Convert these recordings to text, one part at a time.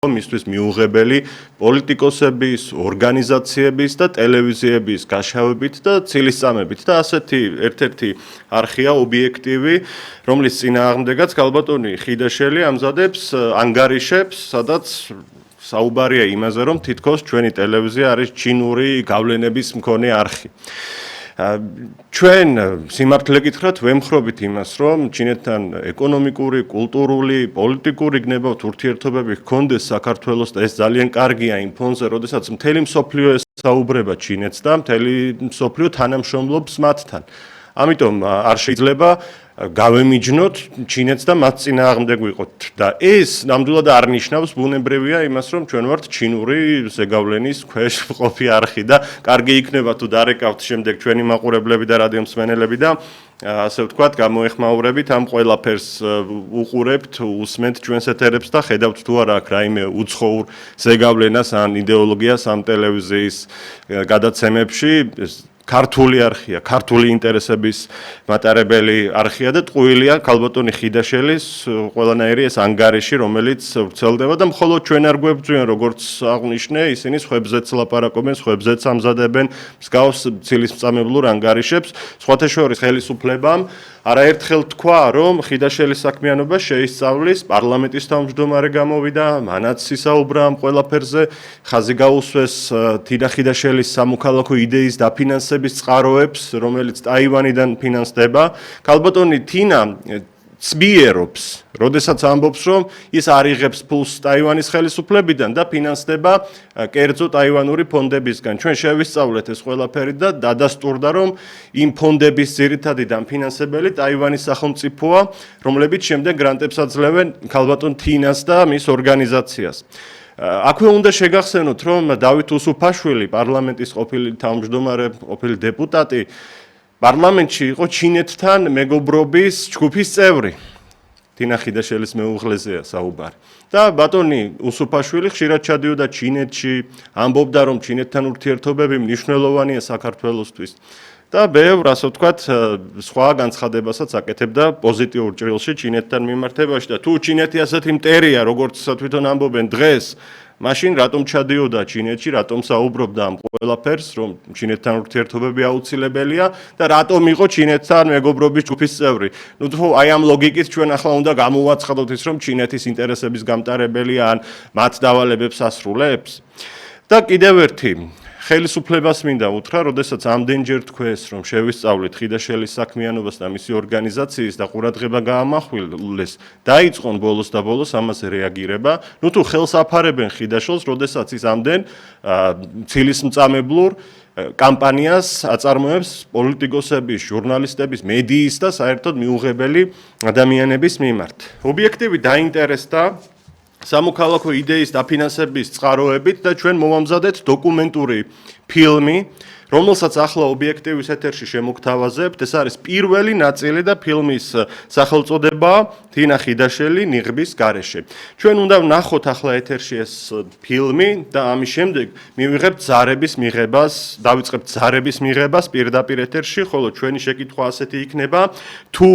მისთვის მიუღებელი პოლიტიკოსების, ორგანიზაციების და ტელევიზიების გაშავებით და ცილისწამებით და ასეთი ერთ-ერთი არხია ობიექტივი, რომლის წინააღმდეგაც ქალბატონი ხიდაშელი ამზადებს ანგარიშებს, სადაც საუბარია იმაზე, რომ თითქოს ჩვენი ტელევიზია არის ჩინური გავლენების მქონე არხი. ჩვენ სიმართლე გითხრათ, ვემხრობით იმას, რომ ჩინეთთან ეკონომიკური, კულტურული, პოლიტიკური გნებავთ ურთიერთობები ჰქონდეს საქართველოს და ეს ძალიან კარგია იმ ფონზე, როდესაც მთელი მსოფლიო ესაუბრება ჩინეთს და მთელი მსოფლიო თანამშრომლობს მათთან. ამიტომ არ შეიძლება გავემიჯნოთ ჩინეთს და მათ წინააღმდეგ ვიყოთ და ეს ნამდვილად არ ნიშნავს ბუნებრივია იმას, რომ ჩვენ ვართ ჩინური ზეგავლენის ქვეშ მყოფი არხი და კარგი იქნება თუ დარეკავთ შემდეგ ჩვენი მაყურებლები და რადიომსმენელები და ასე ვთქვათ, გამოეხმაურებით ამ ყველაფერს უყურებთ, უსმენთ ჩვენს ეთერებს და ხედავთ თუ არა აქ რაიმე უცხოურ ზეგავლენას ან იდეოლოგიას ამ ტელევიზიის გადაცემებში. ქართული არხია, ქართული ინტერესების მატარებელი არხია და ტყუილია ქალბატონი ხიდაშელის ყველანაირი ეს ანგარიში, რომელიც ვრცელდება და მხოლოდ ჩვენ არ გვებრძვიან, როგორც აღნიშნე, ისინი სხვებზეც ლაპარაკობენ, სხვებზეც ამზადებენ მსგავს ცილისწამებლურ ანგარიშებს. სხვათა შორის ხელისუფლებამ არაერთხელ თქვა, რომ ხიდაშელის საქმიანობა შეისწავლის, პარლამენტის თავმჯდომარე გამოვიდა, მანაც ისაუბრა ამ ყველაფერზე, ხაზი გაუსვეს თინა ხიდაშელის სამოქალაქო იდეის დაფინანსების წყაროებს, რომელიც ტაივანიდან ფინანსდება. ქალბატონი თინა ცბიერობს, როდესაც ამბობს, რომ ის არ იღებს ფულს ტაივანის ხელისუფლებიდან და ფინანსდება კერძო ტაივანური ფონდებისგან. ჩვენ შევისწავლეთ ეს ყველაფერი და დადასტურდა, რომ იმ ფონდების ძირითადი დამფინანსებელი ტაივანის სახელმწიფოა, რომლებიც შემდეგ გრანტებს აძლევენ ქალბატონ თინას და მის ორგანიზაციას. აქვე უნდა შეგახსენოთ, რომ დავით უსუფაშვილი, პარლამენტის ყოფილი თავმჯდომარე, ყოფილი დეპუტატი, პარლამენტში იყო ჩინეთთან მეგობრობის ჯგუფის წევრი. თინა ხიდაშელის მეუღლეზეა საუბარი. და ბატონი უსუფაშვილი ხშირად ჩადიოდა ჩინეთში, ამბობდა, რომ ჩინეთთან ურთიერთობები მნიშვნელოვანია საქართველოსთვის. და ბევრ, ასე ვთქვათ, სხვა განცხადებასაც აკეთებდა პოზიტიურ ჭრილში ჩინეთთან მიმართებაში და თუ ჩინეთი ასეთი მტერია, როგორც თვითონ ამბობენ დღეს, მაშინ რატომ ჩადიოდა ჩინეთში, რატომ საუბრობდა ამ ყველაფერს, რომ ჩინეთთან ურთიერთობები აუცილებელია და რატომ იყო ჩინეთთან მეგობრობის ჯგუფის წევრი. ნუ თუ აი ამ ლოგიკით ჩვენ ახლა უნდა გამოვაცხადოთ ის, რომ ჩინეთის ინტერესების გამტარებელია ან მათ დავალებებს ასრულებს. და კიდევ ერთი ხელისუფლებას მინდა უთხრა, როდესაც ამდენჯერ თქვეს, რომ შევისწავლეთ ხიდაშელის საქმიანობას და მისი ორგანიზაციის და ყურადღება გაამახვილეს, დაიწყონ ბოლოს და ბოლოს ამაზე რეაგირება. ნუ თუ ხელს აფარებენ ხიდაშელს, როდესაც ის ამდენ ცილისმწამებლურ კამპანიას აწარმოებს პოლიტიკოსების, ჟურნალისტების, მედიის და საერთოდ მიუღებელი ადამიანების მიმართ. ობიექტივი დაინტერესდა სამოქალაქო იდეის დაფინანსების წყაროებით და ჩვენ მოვამზადეთ დოკუმენტური ფილმი, რომელსაც ახლა ობიექტივის ეთერში შემოგთავაზებთ. ეს არის პირველი ნაწილი და ფილმის სახელწოდება თინა ხიდაშელი ნიღბის გარეშე. ჩვენ უნდა ვნახოთ ახლა ეთერში ეს ფილმი და ამის შემდეგ მივიღებთ ზარების მიღებას, დავიწყებთ ზარების მიღებას პირდაპირ ეთერში, ხოლო ჩვენი შეკითხვა ასეთი იქნება, თუ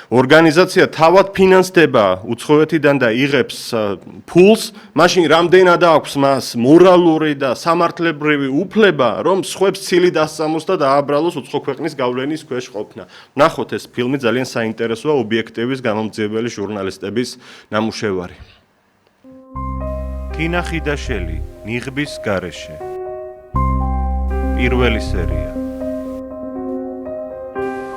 ორგანიზაცია თავად ფინანსდება უცხოეთიდან და იღებს ფულს, მაშინ რამდენად აქვს მას მორალური და სამართლებრივი უფლება, რომ სხვებს ცილი დასწამოს და დააბრალოს უცხო ქვეყნის გავლენის ქვეშ ყოფნა. ნახოთ ეს ფილმი, ძალიან საინტერესოა, ობიექტივის გამომძიებელი ჟურნალისტების ნამუშევარი. თინა ხიდაშელი, ნიღბის გარეშე. პირველი სერია.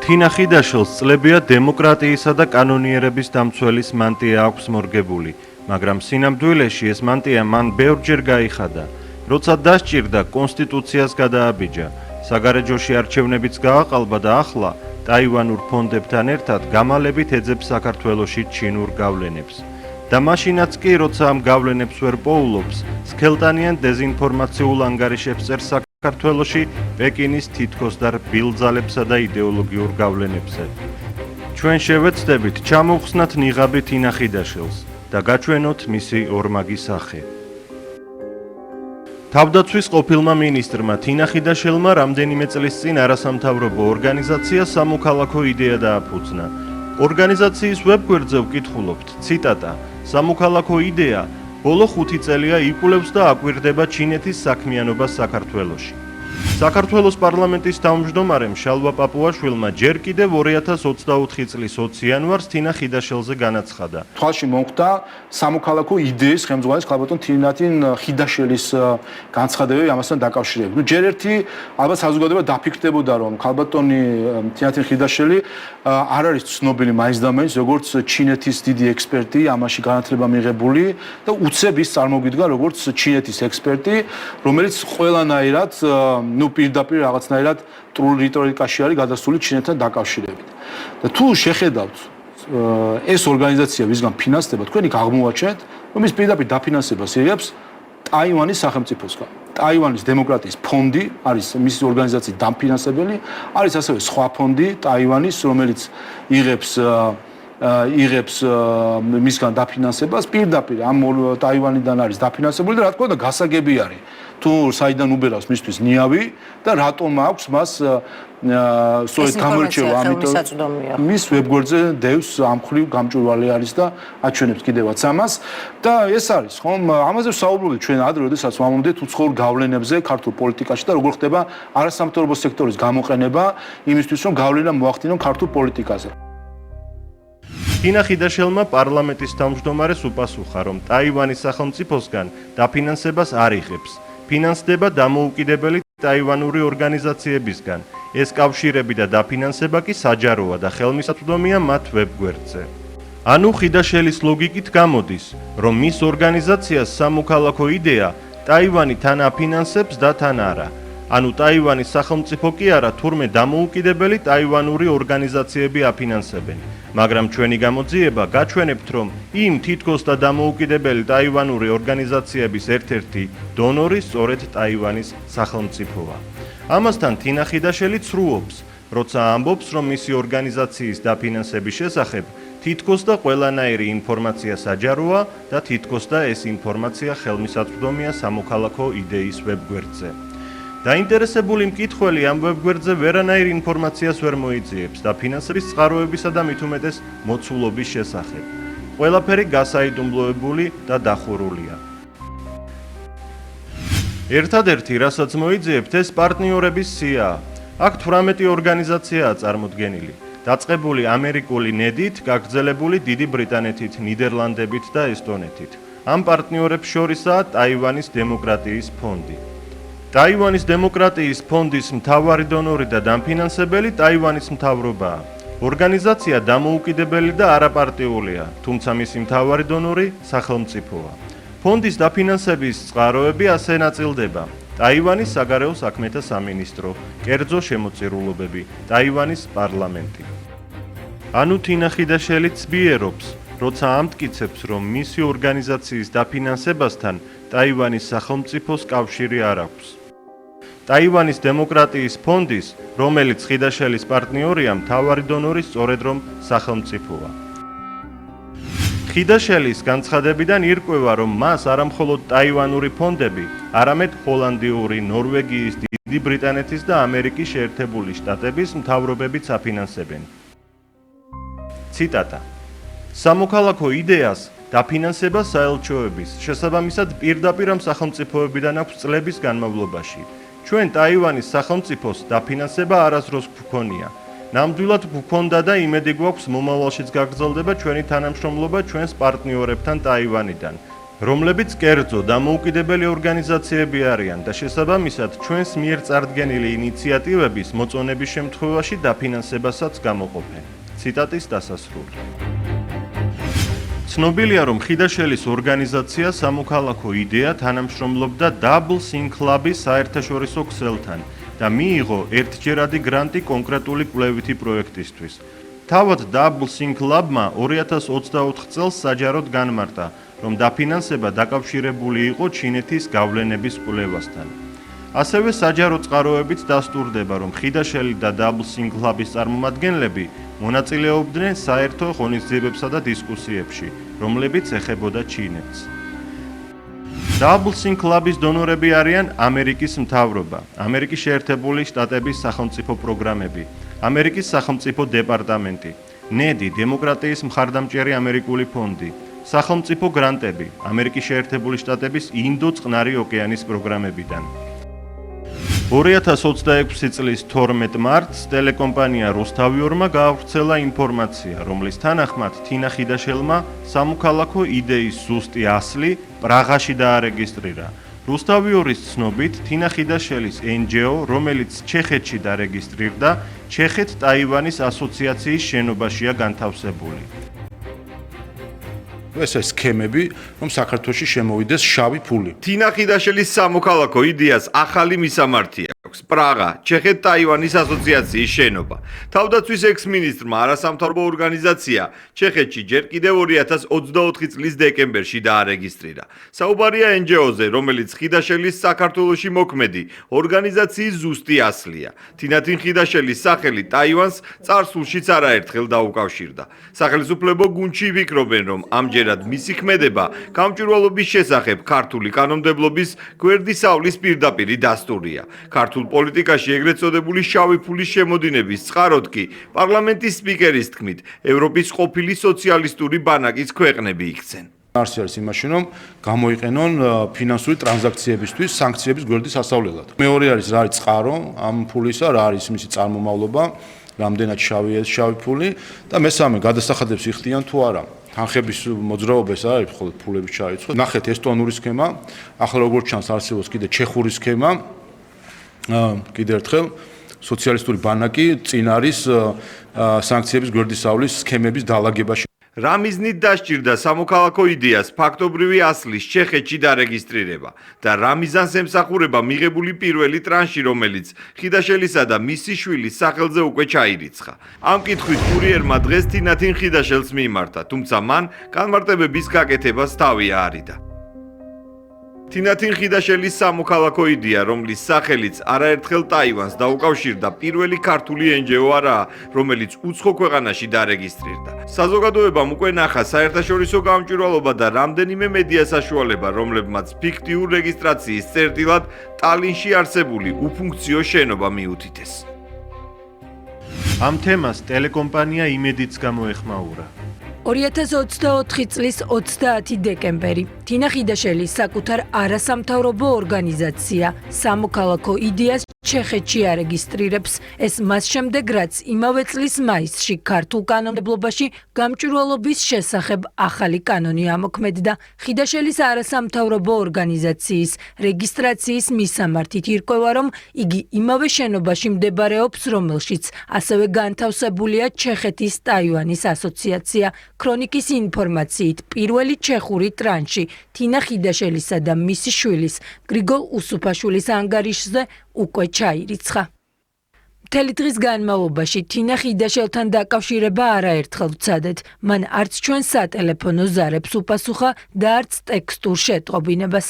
თინა ხიდაშელს წლებია დემოკრატიისა და კანონიერების დამცველის მანტია აქვს მორგებული, მაგრამ სინამდვილეში ეს მანტია მან ბევრჯერ გაიხადა. როცა დასჭირდა, კონსტიტუციას გადააბიჯა, საგარეჯოში არჩევნებიც გააყალბა და ახლა ტაივანურ ფონდებთან ერთად გამალებით ეძებს საქართველოში ჩინურ გავლენებს. და მაშინაც კი, როცა ამ გავლენებს ვერ პოულობს, სქელტანიან დეზინფორმაციულ ანგარიშებს წერს საქართველოში პეკინის თითქოს და რბილ ძალებსა და იდეოლოგიურ გავლენებზე. ჩვენ შევეცდებით ჩამოვხსნათ ნიღაბი თინა ხიდაშელს და გაჩვენოთ მისი ორმაგი სახე. თავდაცვის ყოფილმა მინისტრმა თინა ხიდაშელმა რამდენიმე წლის წინ არასამთავრობო ორგანიზაცია სამოქალაქო იდეა დააფუძნა. ორგანიზაციის ვებგვერდზე ვკითხულობთ, ციტატა: სამოქალაქო იდეა ბოლო 5 წელია იკვლევს და აკვირდება ჩინეთის საქმიანობას საქართველოში. საქართველოს პარლამენტის თავმჯდომარემ შალვა პაპუაშვილმა ჯერ კიდევ 2024 წლის 20 იანვარს თინა ხიდაშელზე განაცხადა. თვალში მომხდა სამოქალაქო იდეის ხელმძღვანელის ქალბატონ თინათინ ხიდაშელის განცხადებები ამასთან დაკავშირებით. ჯერ ერთი ალბათ საზოგადოება დაფიქრდებოდა, რომ ქალბატონი თინათინ ხიდაშელი არ არის ცნობილი მაინც და მაინც როგორც ჩინეთის დიდი ექსპერტი, ამაში განათლება მიღებული და უცებ ის წარმოგვიდგა როგორც ჩინეთის ექსპერტი, რომელიც ყველანაირად პირდაპირ რაღაცნაირად ტრულ რიტორიკაში არის გადასული ჩინეთთან დაკავშირებით. და თუ შეხედავთ ეს ორგანიზაცია ვისგან ფინანსდება, თქვენი აღმოვაჩენთ, რომ ის პირდაპირ დაფინანსებას იღებს ტაივანის სახელმწიფოსგან. ტაივანის დემოკრატიის ფონდი არის მისი ორგანიზაციის დამფინანსებელი, არის ასევე სხვა ფონდი ტაივანის, რომელიც იღებს მისგან დაფინანსებას პირდაპირ ამ ტაივანიდან არის დაფინანსებული და რა თქმა უნდა გასაგები არის თუ საიდან უბერავს მისთვის ნიავი და რატომ აქვს მას სწორედ გამორჩევა, ამიტომ მის ვებგვერდზე დევს ამ ხრივ გამჭვირვალე არის და აჩვენებს კიდევაც ამას და ეს არის ხომ ამაზე ვსაუბრობთ ჩვენ ადრე როდესაც ვამომდეთ უცხოურ გავლენებზე ქართულ პოლიტიკაში და როგორ ხდება არასამთავრობო სექტორის გამოყენება იმისთვის რომ გავლენა მოახდინონ ქართულ პოლიტიკაზე. თინა ხიდაშელმა პარლამენტის თავმჯდომარეს უპასუხა, რომ ტაივანის სახელმწიფოსგან დაფინანსებას არ იღებს. ფინანსდება დამოუკიდებელი ტაივანური ორგანიზაციებისგან. ეს კავშირები და დაფინანსება კი საჯაროა და ხელმისაწვდომია მათ ვებგვერდზე. ანუ ხიდაშელის ლოგიკით გამოდის, რომ მის ორგანიზაციას სამოქალაქო იდეა ტაივანი თან აფინანსებს და თან არა. ანუ ტაივანის სახელმწიფო კი არა, თურმე დამოუკიდებელი ტაივანური ორგანიზაციები აფინანსებენ. მაგრამ ჩვენი გამოძიება გაჩვენებთ, რომ იმ თითქოს და დამოუკიდებელი ტაივანური ორგანიზაციების ერთ-ერთი დონორი სწორედ ტაივანის სახელმწიფოა. ამასთან თინა ხიდაშელი ცრუობს, როცა ამბობს, რომ მისი ორგანიზაციის დაფინანსების შესახებ თითქოს და ყველანაირი ინფორმაცია საჯაროა და თითქოს და ეს ინფორმაცია ხელმისაწვდომია სამოქალაქო იდეის ვებგვერდზე. დაინტერესებული მკითხველი ამ ვებგვერდზე ვერანაირ ინფორმაციას ვერ მოიძიებს და ფინანსების წყაროებისა და მით უმეტეს მოცულობის შესახებ. ყველაფერი გასაიდუმლოებული და დახურულია. ერთადერთი, რასაც მოიძიებთ, ეს პარტნიორების სიაა. აქ 18 ორგანიზაციაა წარმოდგენილი. დაწყებული ამერიკული ნედით, გაგრძელებული დიდი ბრიტანეთით, ნიდერლანდებით და ესტონეთით. ამ პარტნიორებს შორისაა ტაივანის დემოკრატიის ფონდი. ტაივანის დემოკრატიის ფონდის მთავარი დონორი და დამფინანსებელი ტაივანის მთავრობაა. ორგანიზაცია დამოუკიდებელი და არაპარტიულია, თუმცა მისი მთავარი დონორი სახელმწიფოა. ფონდის დაფინანსების წყაროები ასე ნაწილდება: ტაივანის საგარეო საქმეთა სამინისტრო, კერძო შემოწირულობები, ტაივანის პარლამენტი. ანუ თინა ხიდაშელი ცბიერობს, როცა ამტკიცებს, რომ მისი ორგანიზაციის დაფინანსებასთან ტაივანის სახელმწიფოს კავშირი არ აქვს. ტაივანის დემოკრატიის ფონდის, რომელიც ხიდაშელის პარტნიორია, მთავარი დონორი სწორედ რომ სახელმწიფოა. ხიდაშელის განცხადებიდან ირკვევა, რომ მას არამხოლოდ ტაივანური ფონდები, არამედ ჰოლანდიური, ნორვეგიის, დიდი ბრიტანეთის და ამერიკის შეერთებული შტატების მთავრობებიც აფინანსებენ. ციტატა: სამოქალაქო იდეას დაფინანსება საელჩოების, შესაბამისად პირდაპირ ამ სახელმწიფოებიდან აქვს წლების განმავლობაში. ჩვენ ტაივანის სახელმწიფოს დაფინანსება არასდროს გვქონია. ნამდვილად გვქონდა და იმედი გვაქვს მომავალშიც გაგრძელდება ჩვენი თანამშრომლობა ჩვენს პარტნიორებთან ტაივანიდან, რომლებიც კერძო დამოუკიდებელი ორგანიზაციები არიან და შესაბამისად ჩვენს მიერ წარდგენილი ინიციატივების მოწონების შემთხვევაში დაფინანსებასაც გამოყოფენ. ციტატის დასასრული. ცნობილია, რომ ხიდაშელის ორგანიზაცია სამოქალაქო იდეა თანამშრომლობდა Double Think Club-ის საერთაშორისო ქსელთან და მიიღო ერთჯერადი გრანტი კონკრეტული კვლევითი პროექტისთვის. თავად Double Think Club-მა 2024 წელს საჯაროდ განმარტა, რომ დაფინანსება დაკავშირებული იყო ჩინეთის გავლენების კვლევასთან. ასევე საჯარო წყაროებით დასტურდება, რომ ხიდაშელი და Double Think Club-ის წარმომადგენლები მონაწილეობდნენ საერთო ღონისძიებებსა და დისკუსიებში, რომლებიც ეხებოდა ჩინეთს. Double Think Club-ის დონორები არიან ამერიკის მთავრობა, ამერიკის შეერთებული შტატების სახელმწიფო პროგრამები, ამერიკის სახელმწიფო დეპარტამენტი, ნედი, დემოკრატიის მხარდამჭერი ამერიკული ფონდი, სახელმწიფო გრანტები ამერიკის შეერთებული შტატების ინდო წყნარი ოკეანის პროგრამებიდან. 2026 წლის 12 მარტს ტელეკომპანია რუსთავიორმა გაავრცელა ინფორმაცია, რომლის თანახმად თინა ხიდაშელმა სამოქალაქო იდეის ზუსტი ასლი პრაღაში დაარეგისტრირა. რუსთავიორის ცნობით, თინა ხიდაშელის NGO, რომელიც ჩეხეთში დარეგისტრირდა, ჩეხეთ-ტაივანის ასოციაციის შენობაშია განთავსებული. ეს არის სქემები, რომ საქართველოში შემოვიდეს შავი ფული. თინა ხიდაშელის სამოქალაქო იდეას ახალი მისამართი აქვს. პრაღა, ჩეხეთ-ტაივანის ასოციაციის შენობა. თავდაცვის ექს-მინისტრმა არასამთავრობო ორგანიზაცია ჩეხეთში ჯერ კიდევ 2024 წლის დეკემბერში დაარეგისტრირა. საუბარია NGO-ზე, რომელიც ხიდაშელის საქართველოში მოქმედი ორგანიზაციის ზუსტი ასლია. თინათინ ხიდაშელის სახელი ტაივანს წარსულშიც არაერთხელ დაუკავშირდა. სახელმწიფო გუნდში ვიკრობენ, რომ ამჯერად მისი ქმედება გამჭვირვალობის შესახებ ქართული კანონმდებლობის გვერდისავლის პირდაპირი დასტურია. ქართულ პოლიტიკაში ეგრეთ წოდებული შავი ფულის შემოდინების წყაროდ კი პარლამენტის სპიკერის თქმით, ევროპის ყოფილი სოციალისტური ბანაკის ქვეყნები იქცენ. არსი არის იმაში, რომ გამოიყენონ ფინანსური ტრანზაქციებისთვის სანქციების გვერდის ასავლელად. მეორე არის რა არის წყარო ამ ფულისა, რა არის მისი წარმომავლობა, რამდენად შავია ეს შავი ფული და მესამე გადასახადებს იხდიან თუ არა. თანხების მოძრაობა ეს არის მხოლოდ ფულების ჩარიცხვა. ნახეთ ესტონური სქემა, ახლა როგორც ჩანს არსებობს კიდე ჩეხური სქემა. კიდევ ერთხელ სოციალისტური ბანაკი წინ არის სანქციების გვერდისავლის სქემების დაალაგებაში. რა მიზნით დასჭირდა სამოქალაქო იდეას ფაქტობრივი ასლის ჩეხეთში დარეგისტრირება და რა მიზანს ემსახურება მიღებული პირველი ტრანში, რომელიც ხიდაშელისა და მისი შვილის სახელზე უკვე ჩაირიცხა. ამ კითხვით კურიერმა დღეს თინათინ ხიდაშელს მიმართა, თუმცა მან განმარტებების გაკეთებას თავი აარიდა. თინათინ ხიდაშელის სამოქალაქო იდეა, რომლის სახელიც არაერთხელ ტაივანს დაუკავშირდა, პირველი ქართული NGO არაა, რომელიც უცხო ქვეყანაში დარეგისტრირდა. საზოგადოებამ უკვე ნახა საერთაშორისო გამჭვირვალობა და რამდენიმე მედია საშუალება, რომლებმაც ფიქტიურ რეგისტრაციის წერტილად ტალინში არსებული უფუნქციო შენობა მიუთითეს. ამ თემას ტელეკომპანია იმედიც გამოეხმაურა. 2024 წლის 30 დეკემბერი თინა ხიდაშელის საკუთარ არასამთავრობო ორგანიზაცია სამოქალაქო იდეას ჩეხეთში არეგისტრირებს. ეს მას შემდეგ, რაც იმავე წლის მაისში ქართულ კანონმდებლობაში გამჭვირვალობის შესახებ ახალი კანონი ამოქმედდა. ხიდაშელის არასამთავრობო ორგანიზაციის რეგისტრაციის მისამართით ირკვევა, რომ იგი იმავე შენობაში მდებარეობს, რომელშიც ასევე განთავსებულია ჩეხეთის ტაივანის ასოციაცია. ქრონიკის ინფორმაციით, პირველი ჩეხური ტრანში თინა ხიდაშელისა და მისი შვილის გრიგოლ უსუფაშვილის ანგარიშზე უკვე ჩაირიცხა. მთელი დღის განმავლობაში თინა ხიდაშელთან დაკავშირება არაერთხელ ვცადეთ. მან არც ჩვენ სატელეფონო ზარებს უპასუხა და არც ტექსტურ შეტყობინებას.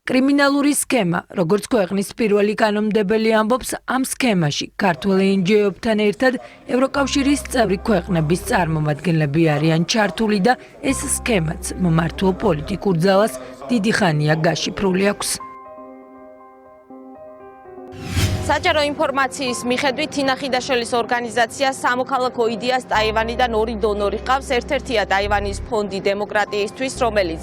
კრიმინალური სქემა, როგორც ქვეყნის პირველი კანონმდებელი ამბობს, ამ სქემაში ქართული NGO-ებთან ერთად ევროკავშირის წევრი ქვეყნების წარმომადგენლები არიან ჩართული და ეს სქემაც მმართველ პოლიტიკურ ძალას დიდი ხანია გაშიფრული აქვს. საჯარო ინფორმაციის მიხედვით თინა ხიდაშელის ორგანიზაცია სამოქალაქო იდეას ტაივანიდან ორი დონორი ყავს. ერთ-ერთია ტაივანის ფონდი დემოკრატიისთვის, რომელიც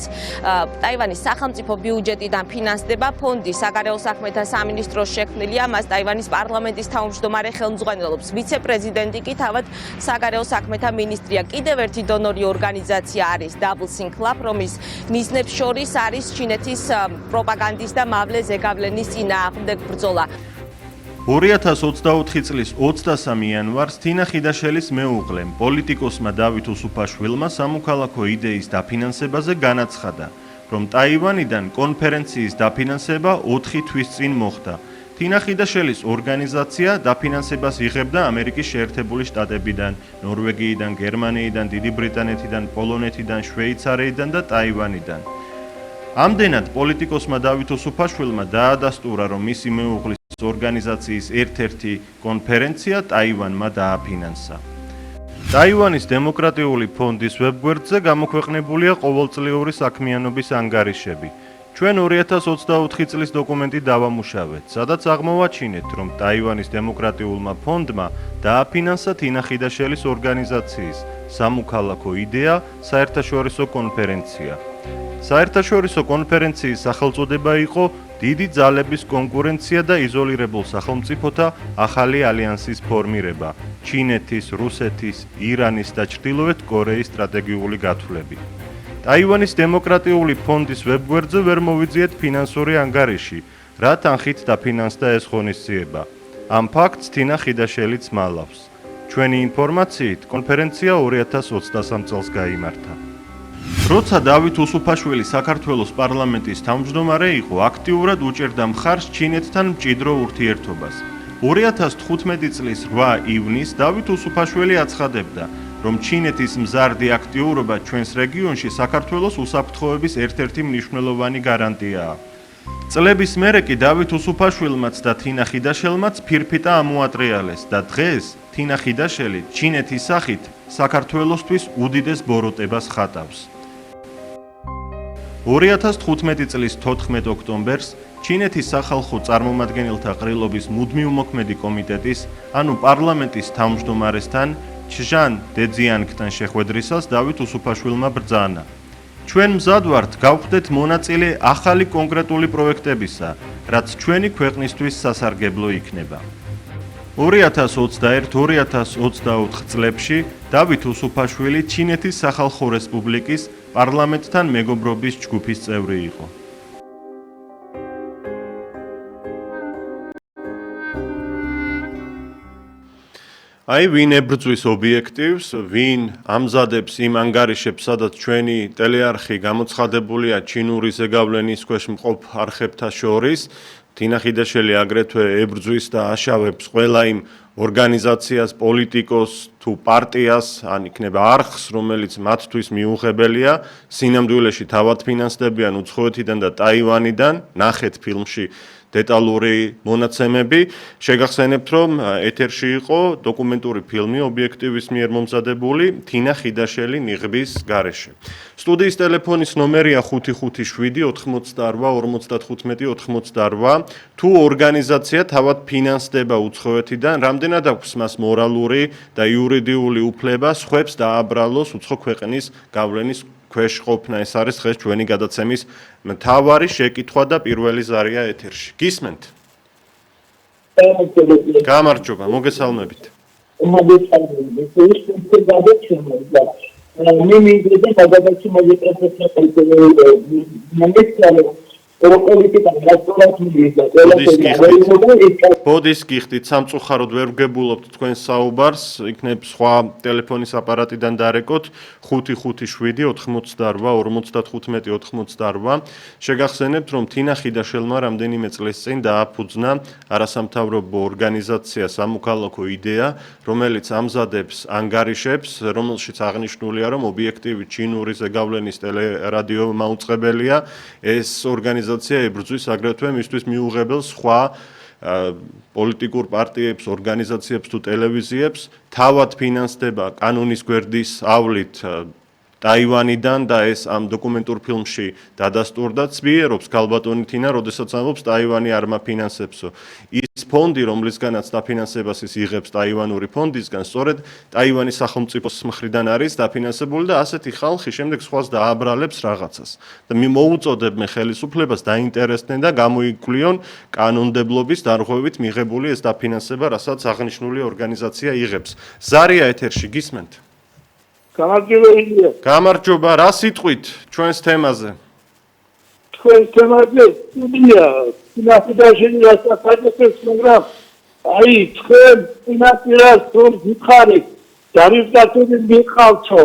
ტაივანის სახელმწიფო ბიუჯეტიდან ფინანსდება. ფონდი საგარეო საქმეთა სამინისტროს შექმნილია, მას ტაივანის პარლამენტის თავმჯდომარე ხელმძღვანელობს. ვიცე-პრეზიდენტი კი თავად საგარეო საქმეთა მინისტრია. კიდევ ერთი დონორი ორგანიზაცია არის Double Think Club, რომლის მიზნებს შორის არის ჩინეთის პროპაგანდის და მავლე ზეგავლენის წინააღმდეგ ბრძოლა. 2024 წლის 23 იანვარს თინა ხიდაშელის მეუღლემ, პოლიტიკოსმა დავით უსუფაშვილმა სამოქალაქო იდეის დაფინანსებაზე განაცხადა, რომ ტაივანიდან კონფერენციის დაფინანსება 4 თვის წინ მოხდა. თინა ხიდაშელის ორგანიზაცია დაფინანსებას იღებდა ამერიკის შეერთებული შტატებიდან, ნორვეგიიდან, გერმანიიდან, დიდი ბრიტანეთიდან, პოლონეთიდან, შვეიცარიიდან და ტაივანიდან. ამდენად პოლიტიკოსმა დავით უსუფაშვილმა დაადასტურა, რომ მისი მეუღლის ორგანიზაციის ერთ-ერთი კონფერენცია ტაივანმა დააფინანსა. ტაივანის დემოკრატიული ფონდის ვებგვერდზე გამოქვეყნებულია ყოველწლიური საქმიანობის ანგარიშები. ჩვენ 2024 წლის დოკუმენტი დავამუშავეთ, სადაც აღმოვაჩინეთ, რომ ტაივანის დემოკრატიულმა ფონდმა დააფინანსა თინა ხიდაშელის ორგანიზაციის სამოქალაქო იდეა საერთაშორისო კონფერენცია. საერთაშორისო კონფერენციის სახელწოდება იყო დიდი ძალების კონკურენცია და იზოლირებულ სახელმწიფოთა ახალი ალიანსის ფორმირება, ჩინეთის, რუსეთის, ირანის და ჩრდილოეთ კორეის სტრატეგიული გათვლები. ტაივანის დემოკრატიული ფონდის ვებგვერდზე ვერ მოვიძიეთ ფინანსური ანგარიში, რა თანხით დაფინანსდა ეს ღონისძიება. ამ ფაქტს თინა ხიდაშელიც მალავს. ჩვენი ინფორმაციით, კონფერენცია 2023 წელს გაიმართა. როცა დავით უსუფაშვილი საქართველოს პარლამენტის თავმჯდომარე იყო, აქტიურად უჭერდა მხარს ჩინეთთან მჭიდრო ურთიერთობას. 2015 წლის 8 ივნისს დავით უსუფაშვილი აცხადებდა, რომ ჩინეთის მზარდი აქტიურობა ჩვენს რეგიონში საქართველოს უსაფრთხოების ერთ-ერთი მნიშვნელოვანი გარანტიაა. წლების მერე კი დავით უსუფაშვილმაც და თინა ხიდაშელმაც ფირფიტა ამოატრიალეს და დღეს თინა ხიდაშელი ჩინეთის სახით საქართველოსთვის უდიდეს ბოროტებას ხატავს. 2015 წლის 14 ოქტომბერს ჩინეთის სახალხო წარმომადგენელთა ყრილობის მუდმივმოქმედი კომიტეტის, ანუ პარლამენტის თავმჯდომარესთან ჩჟან დეძიანგთან შეხვედრისას დავით უსუფაშვილმა ბრძანა. ჩვენ მზად ვართ გავხდეთ მონაწილე ახალი კონკრეტული პროექტებისა, რაც ჩვენი ქვეყნისთვის სასარგებლო იქნება. 2021-2024 წლებში დავით უსუფაშვილი ჩინეთის სახალხო რესპუბლიკის პარლამენტთან მეგობრობის ჯგუფის წევრი იყო. აი ვინ ებრძვის ობიექტივს, ვინ ამზადებს იმ ანგარიშებს, სადაც ჩვენი ტელეარხი გამოცხადებულია ჩინური ზეგავლენის ქვეშ მყოფ არხებთა შორის, თინა ხიდაშელი აგრეთვე ებრძვის და აშავებს ყველა იმ ორგანიზაციას, პოლიტიკოს თუ პარტიას, ან იქნება არხს, რომელიც მათთვის მიუღებელია, სინამდვილეში თავად ფინანსდებიან უცხოეთიდან და ტაივანიდან, ნახეთ ფილმში დეტალური მონაცემები. შეგახსენებთ, რომ ეთერში იყო დოკუმენტური ფილმი ობიექტივის მიერ მომზადებული თინა ხიდაშელი ნიღბის გარეშე. სტუდიის ტელეფონის ნომერია 557-88-55-88. თუ ორგანიზაცია თავად ფინანსდება უცხოეთიდან, რამდენად აქვს მას მორალური და იურიდიული უფლება სხვებს დააბრალოს უცხო ქვეყნის გავლენის ქვეშ ყოფნა. ეს არის დღეს ჩვენი გადაცემის მთავარი შეკითხვა და პირველი ზარია ეთერში. გისმენთ? გამარჯობა, მოგესალმებით. ბოდის გიხდით, სამწუხაროდ ვერ ვგებულობთ თქვენს საუბარს, იქნებ სხვა ტელეფონის აპარატიდან დარეკოთ 557-88-55-88. შეგახსენებთ, რომ თინა ხიდაშელმა რამდენიმე წლის წინ დააფუძნა არასამთავრობო ორგანიზაცია სამოქალაქო იდეა, რომელიც ამზადებს ანგარიშებს, რომელშიც აღნიშნულია, რომ ობიექტივი ჩინური ზეგავლენის ტელერადიო მაუწყებელია. ეს ორგანიზაცია ებრძვის აგრეთვე მისთვის მიუღებელ სხვა პოლიტიკურ პარტიებს, ორგანიზაციებს თუ ტელევიზიებს, თავად ფინანსდება კანონის გვერდის ავლით ტაივანიდან და ეს ამ დოკუმენტურ ფილმში დადასტურდა, ცბიერობს ქალბატონი თინა, როდესაც ამბობს ტაივანი არ მაფინანსებსო. ის ფონდი, რომლისგანაც დაფინანსებას ის იღებს ტაივანური ფონდისგან, სწორედ ტაივანის სახელმწიფოს მხრიდან არის დაფინანსებული და ასეთი ხალხი შემდეგ სხვას დააბრალებს რაღაცას. და მოუწოდებენ ხელისუფლებას დაინტერესდნენ და გამოიკვლიონ კანონმდებლობის დარღვევით მიღებული ეს დაფინანსება, რასაც აღნიშნული ორგანიზაცია იღებს. ზარია ეთერში, გისმენთ? გამარჯობა, რა სიტყვით ჩვენს თემაზე? ჩვენს თემაზე სტუდია თინა ხიდაშელი რასაკეთებს, მაგრამ აი თქვენ ფინანსირას რომ გითხარით, ჯარისკაცები მიყავთო,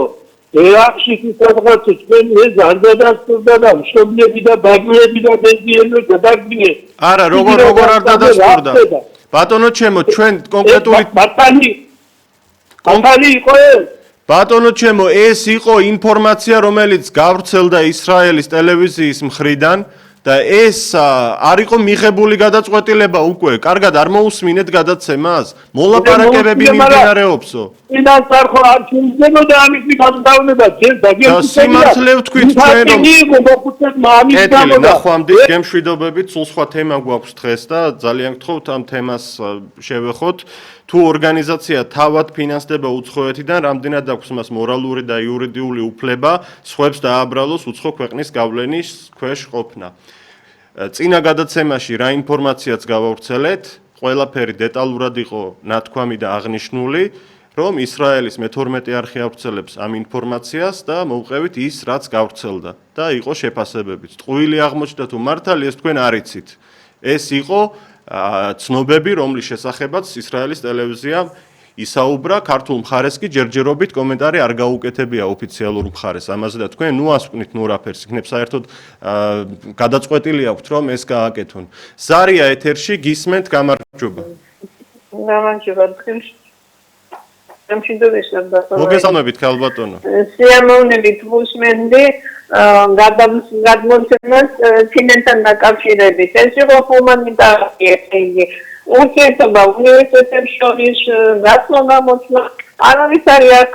ერაყში სადღაც თქვენ ეს არ დადასტურდა და მშობლები და ბაგუები და ბენზინები გადაგიეს. არა, როგორ არ დადასტურდა? ბატონო ჩემო, ჩვენ კონკრეტული კამპანი იყო ეს? ბატონო ჩემო, ეს იყო ინფორმაცია, რომელიც გავრცელდა ისრაელის ტელევიზიის მხრიდან და ეს არ იყო მიღებული გადაწყვეტილება უკვე. კარგად არ მოусმინეთ გადაცემას? მოლაპარაკებები მიმდინარეობსო. ფინანსარ ხო არ შეიძლება ამის განდავნება ჯერ და სიმართლე ვთქვით ჩვენ რომ კეთილი ნახვამდის გემშვიდობებით სულ სხვა თემა გვაქვს დღეს და ძალიან გთხოვთ ამ თემას შევეხოთ თუ ორგანიზაცია თავად ფინანსდება უცხოეთიდან რამდენად აქვს მას მორალური და იურიდიული უფლება სხვებს დააბრალოს უცხო ქვეყნის გავლენის ქვეშ ყოფნა წინა გადაცემაში რა ინფორმაციაც გავავრცელეთ ყველაფერი დეტალურად იყო ნათქვამი და აღნიშნული რომ ისრაელის მე-12 არხი ავრცელებს ამ ინფორმაციას და მოვყევით ის რაც გავრცელდა და იყო შეფასებებიც. ტყუილი აღმოჩნდა თუ მართალი ეს თქვენ არ იცით. ეს იყო ცნობები რომლის შესახებაც ისრაელის ტელევიზიამ ისაუბრა ქართულ მხარეს კი ჯერჯერობით კომენტარი არ გაუკეთებია ოფიციალურ მხარეს ამაზე და თქვენ ნუ ასკვნით ნუ რაფერს იქნებ საერთოდ გადაწყვეტილი აქვთ რომ ეს გააკეთონ. ზარია ეთერში გისმენთ გამარჯობა. გამარჯობა თქვენ მოგესალმებით ქალბატონო. სიამოვნებით ვუსმენდი გადმოცემას ფინანსთან დაკავშირებით. ეს იყო ჰუმანიტარული აქტი. ურთიერთობა უნივერსიტეტებს შორის გასმოგამოწმა არის აქ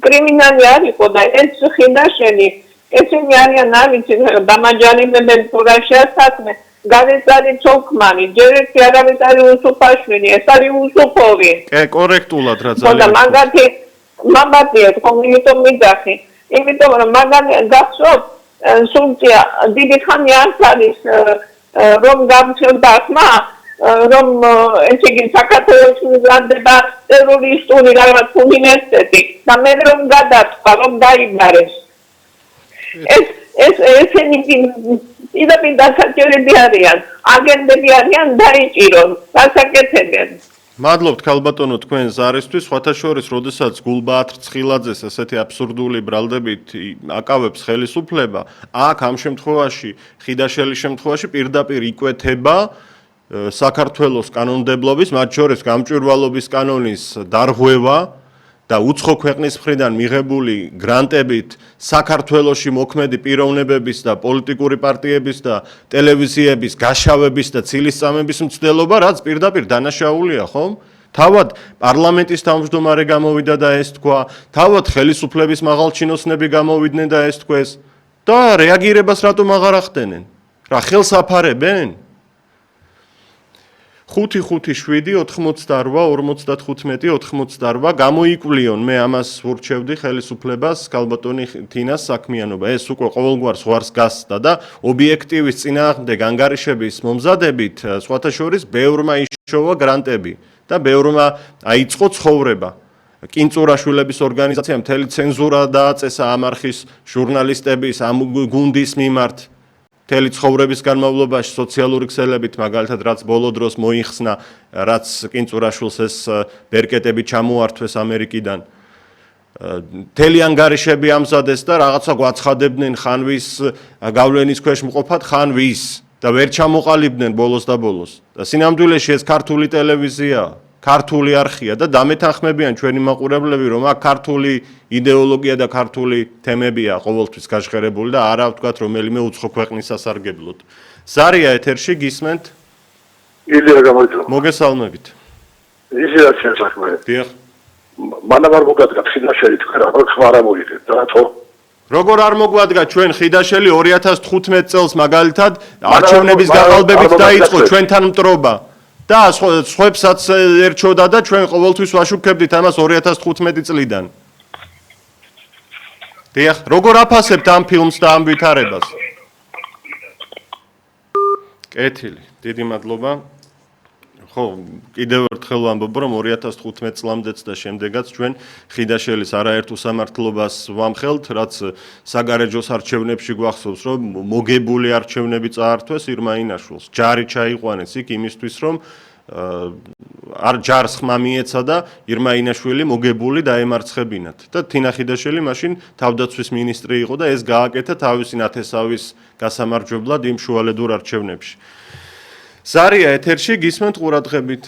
კრიმინალი არ იყო და ეს ხინაშენი ესენი არიან ამით დამაჯანებენ ფურაშა საქმე განეცადი ცოლქმანი ჯერ ერთი არავის არის უსუფაშვილი ეს არის უსუფოვი კორექტულად რა ძალიან და მაგათი მამათია თქო იმიტომ მიძახი იმიტომ რომ მაგანი გახსოვთ სულწია დიდი ხანი არის რომ გამწევდა ხმა რომ ესე იგი საქართველოს მიგრანტება ტერორისტული რაღაც უნივერსიტეტი და მე რომ გადაწყდა რომ დაიბარეს ესენი პირდაპირ დასაჭერები არიან აგენტები არიან დაიჭირონ დასაკეთებენ მადლობთ ქალბატონო თქვენ ზარისთვის სხვათა შორის როდესაც გულბაათრ ცხილაძეს ესეთი აბსურდული ბრალდებით აკავებს ხელისუფლება აქ ამ შემთხვევაში ხიდაშელის შემთხვევაში პირდაპირ იკვეთება საქართველოს კანონმდებლობის, მათ შორის გამჭვირვალობის კანონის დარღვევა და უცხო ქვეყნის მხრიდან მიღებული გრანტებით საქართველოში მოქმედი პიროვნებების და პოლიტიკური პარტიების და ტელევიზიების გაშავების და ცილისწამების მცდელობა, რაც პირდაპირ დანაშაულია, ხომ? თავად პარლამენტის თავმჯდომარე გამოვიდა და ეს თქვა, თავად ხელისუფლების მაღალჩინოსნები გამოვიდნენ და ეს თქვეს და რეაგირებას რატომ აღარ ახდენენ? რა ხელს აფარებენ? 5-5-7-88-95 გამოიკვლიონ მე ამას ვურჩევდი ხელისუფლებას ქალბატონი თინას საქმიანობა ეს უკვე ყოველგვარ ზღვარს გასცდა და ობიექტივის წინააღმდეგ ანგარიშების მომზადებით სხვათა შორის ბევრმა იშოვა გრანტები და ბევრმა აიწყო ცხოვრება კინწურაშვილების ორგანიზაციამ მთელი ცენზურა დააწესა ამ არხის ჟურნალისტების ამ გუნდის მიმართ მთელი ცხოვრების განმავლობაში სოციალური ქსელებით მაგალითად რაც ბოლო დროს მოიხსნა რაც კინწურაშვილს ეს ბერკეტები ჩამოართვეს ამერიკიდან მთელი ანგარიშები ამზადეს და რაღაცა გვაცხადებდნენ ხან ვის გავლენის ქვეშ მყოფად ხან ვის და ვერ ჩამოყალიბდნენ ბოლოს და ბოლოს და სინამდვილეში ეს ქართული ტელევიზია ქართული არხია და დამეთანხმებიან ჩვენი მაყურებლები რომ აქ ქართული იდეოლოგია და ქართული თემებია ყოველთვის გაჟღერებული და არა ვთქვათ რომელიმე უცხო ქვეყნის სასარგებლოდ. ზარია ეთერში გისმენთ? ილია გამარჯობა. მოგესალმებით. ილია საქმე. დიახ. მანამ არ მოგადგა ხიდაშელი თქვენ რა ხარ ამოიღეთ რატო? როგორ არ მოგვადგა ჩვენ ხიდაშელი 2015 წელს მაგალითად არჩევნების გაყალბებით დაიწყო ჩვენთან მტრობა. და სხვებსაც ერჩოდა და ჩვენ ყოველთვის ვაშუქებდით ამას 2015 წლიდან. დიახ, როგორ აფასებთ ამ ფილმს და ამ ვითარებას? კეთილი, დიდი მადლობა. ხო, კიდევ ერთხელ ვამბობ, რომ 2015 წლამდეც და შემდეგაც ჩვენ ხიდაშელის არაერთ უსამართლობას ვამხელთ, რაც საგარეჯოს არჩევნებში გვახსოვს, რომ მოგებული არჩევნები წაართვეს ირმა-ინაშვილს. ჯარი ჩაიყვანეს იქ იმისთვის, რომ არ ჯარს ხმა მიეცა და ირმა-ინაშვილი მოგებული დაემარცხებინათ. და თინა ხიდაშელი მაშინ თავდაცვის მინისტრი იყო და ეს გააკეთა თავისი ნათესავის გასამარჯვებლად იმ შუალედურ არჩევნებში. ზარია ეთერში გისმენთ ყურადღებით.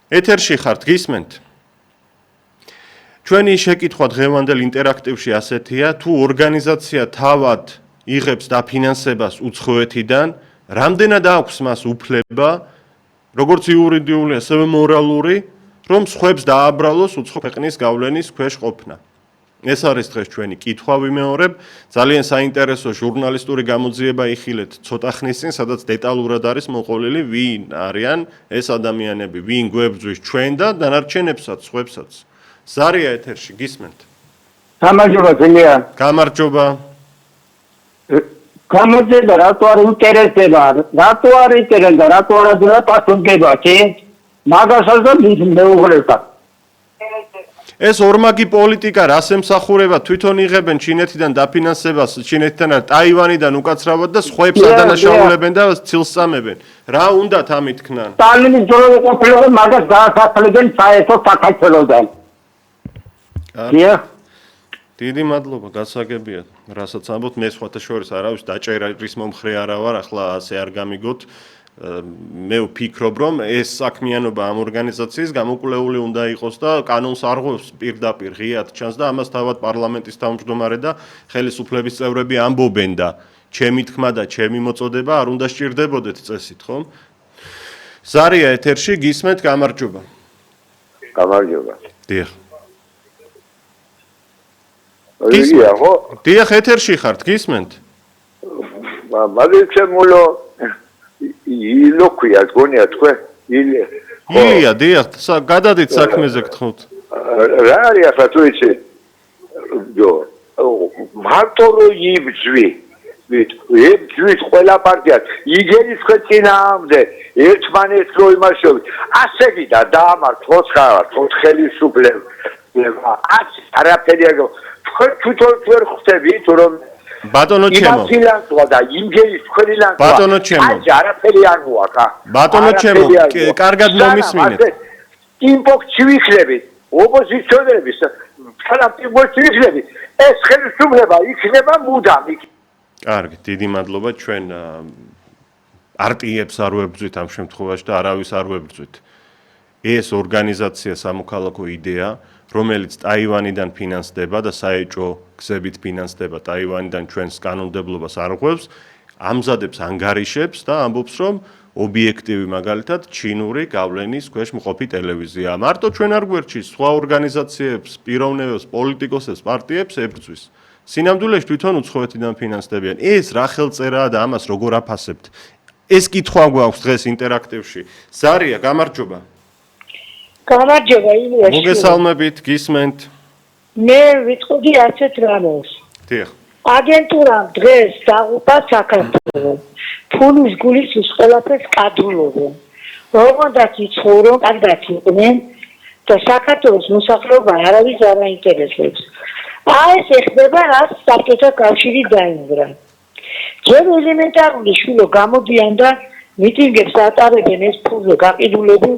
ეთერში ხართ გისმენთ. ჩვენი შეკითხვა დღევანდელ ინტერაქტივში ასეთია, თუ ორგანიზაცია თავად იღებს დაფინანსებას უცხოეთიდან, რამდენად აქვს მას უფლება, როგორც იურიდიული, ასევე მორალური, რომ სხვებს დააბრალოს უცხო ქვეყნის გავლენის ქვეშ ყოფნა. ეს არის დღეს ჩვენი კითხვა ვიმეორებ. ძალიან საინტერესო ჟურნალისტური გამოძიება იხილეთ ცოტა ხნის წინ, სადაც დეტალურად არის მოყოლილი, ვინ არიან ეს ადამიანები, ვინ გვებძვის ჩვენ და დანარჩენებსაც, სხვებსაც. ზარია ეთერში, გისმენთ. გამარჯობა ძლიერ. გამარჯობა. გამოძიება რატო არ ინტერესდება? რატო არ ინტერესდება? რატო არ აძლევ პასუხდება კი? მაგასაც და მეუღლესა. ეს ორმაგი პოლიტიკა რას ემსახურება? თვითონ იღებენ ჩინეთიდან დაფინანსებას, ჩინეთიდან ტაივანიდან უკაცრავად და სხვებს ადანაშაულებენ და ცილს წამებენ. რა უნდათ ამით თქნან? სტალინის ძროზე ყოფილიყო მაგას დაასახელებენ საერთო საქართველოსთან. დიახ. დიდი მადლობა, გასაგებია. რასაც ამბობთ, მე სხვათა შორის არავის დაჭერის მომხრე არა ვარ, ახლა ასე არ გამიგოთ. მე ვფიქრობ, რომ ეს საქმიანობა ამ ორგანიზაციის გამოკვლეული უნდა იყოს და კანონს არღვევს პირდაპირ ღიად ჩანს და ამას თავად პარლამენტის თავმჯდომარე და ხელისუფლების წევრები ამბობენ და ჩემი თქმა და ჩემი მოწოდება არ უნდა სჭირდებოდეთ წესით, ხომ? ზარია ეთერში, გისმენთ, გამარჯობა. გამარჯობა. დიახ. გისმენთ, ხო? დიახ, ეთერში ხართ, გისმენთ? მაგეცემულო ილოქია გონია თქვენ? ილია, დიახ, გადადით საქმეზე გთხოვთ. რა არის ახლა თუ იცი? მარტო რო იბძვი. იბძვით ყველა პარტიას. იგერის ქვეწინაამდე ერთმანეთს რო იმაშობთ. ასე გიდა დაამარცხოს ხარ, ხელისუფლება. ასე არაფერი არ თვითონ ვერ ხვდებით რომ ბატონო ჩემო. იმასილანსვა და იმგერის ხელილანსვა. ბატონო ჩემო. აი არაფერი არ მოაკა. ბატონო ჩემო, კარგად მომისმინეთ. იმპოქცი ვიხდებით. ოპოზიციონერების თანამდებობებს ვიხდებით. ეს ხელისუფლება იქნება მუდამ. კარგი, დიდი მადლობა, ჩვენ არტიებს არ ვებრძვით ამ შემთხვევაში და არავის არ ვებრძვით. ეს ორგანიზაცია სამოქალაქო იდეა, რომელიც ტაივანიდან ფინანსდება და საეჭვო გზებით ფინანსდება ტაივანიდან ჩვენს კანონმდებლობას არღვევს, ამზადებს ანგარიშებს და ამბობს, რომ ობიექტივი მაგალითად ჩინური გავლენის ქვეშ მყოფი ტელევიზია. მარტო ჩვენ არ გვერჩის სხვა ორგანიზაციებს, პიროვნებებს, პოლიტიკოსებს, პარტიებს ებრძვის. სინამდვილეში თვითონ უცხოეთიდან ფინანსდებიან. ეს რა ხელწერაა და ამას როგორ აფასებთ? ეს კითხვა გვაქვს დღეს ინტერაქტივში. ზარია, გამარჯობა. გამარჯობა ილია. მოგესალმებით, გისმენთ. მე ვიტყოდი ასეთ რამოს. დიახ. აგენტურამ დღეს დაღუპა საქართველოს. ფულის გულისთვის ყველაფერს კადრულობენ. როგორაც იცხოვრო, კარგად იყვნენ და საქართველოს მოსახლეობა არავის არ აინტერესებს. ეს ეხება რაც საბჭოთა კავშირი დაინგრა. ჯერ ელემენტარული შვილო გამოდიან და მიტინგებს ატარებენ ეს ფულზე გაყიდულები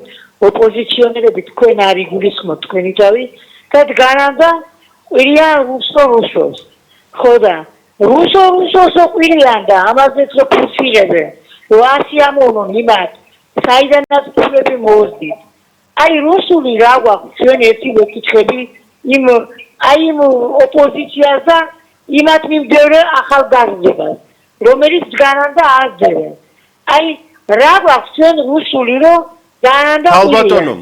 ოპოზიციონერები თქვენ არ იგულისხმოთ თქვენი თავი და დგანანდა ყირია რუსოს. ხო და რუსოს ყირიან და ამაზეც რო ფულსიღებენ. ვასი ამოვნონ იმათ საიდანაც ფულები მოუძდით. აი რუსული რა გვაქვს ჩვენ ერთი მეკითხები იმ ოპოზიციას და იმათ მიმდევრ ახალგაზრდებას რომელიც დგანანდა აძევენ. აი რა გვაქვს ჩვენ რუსული რომ ალბათონო,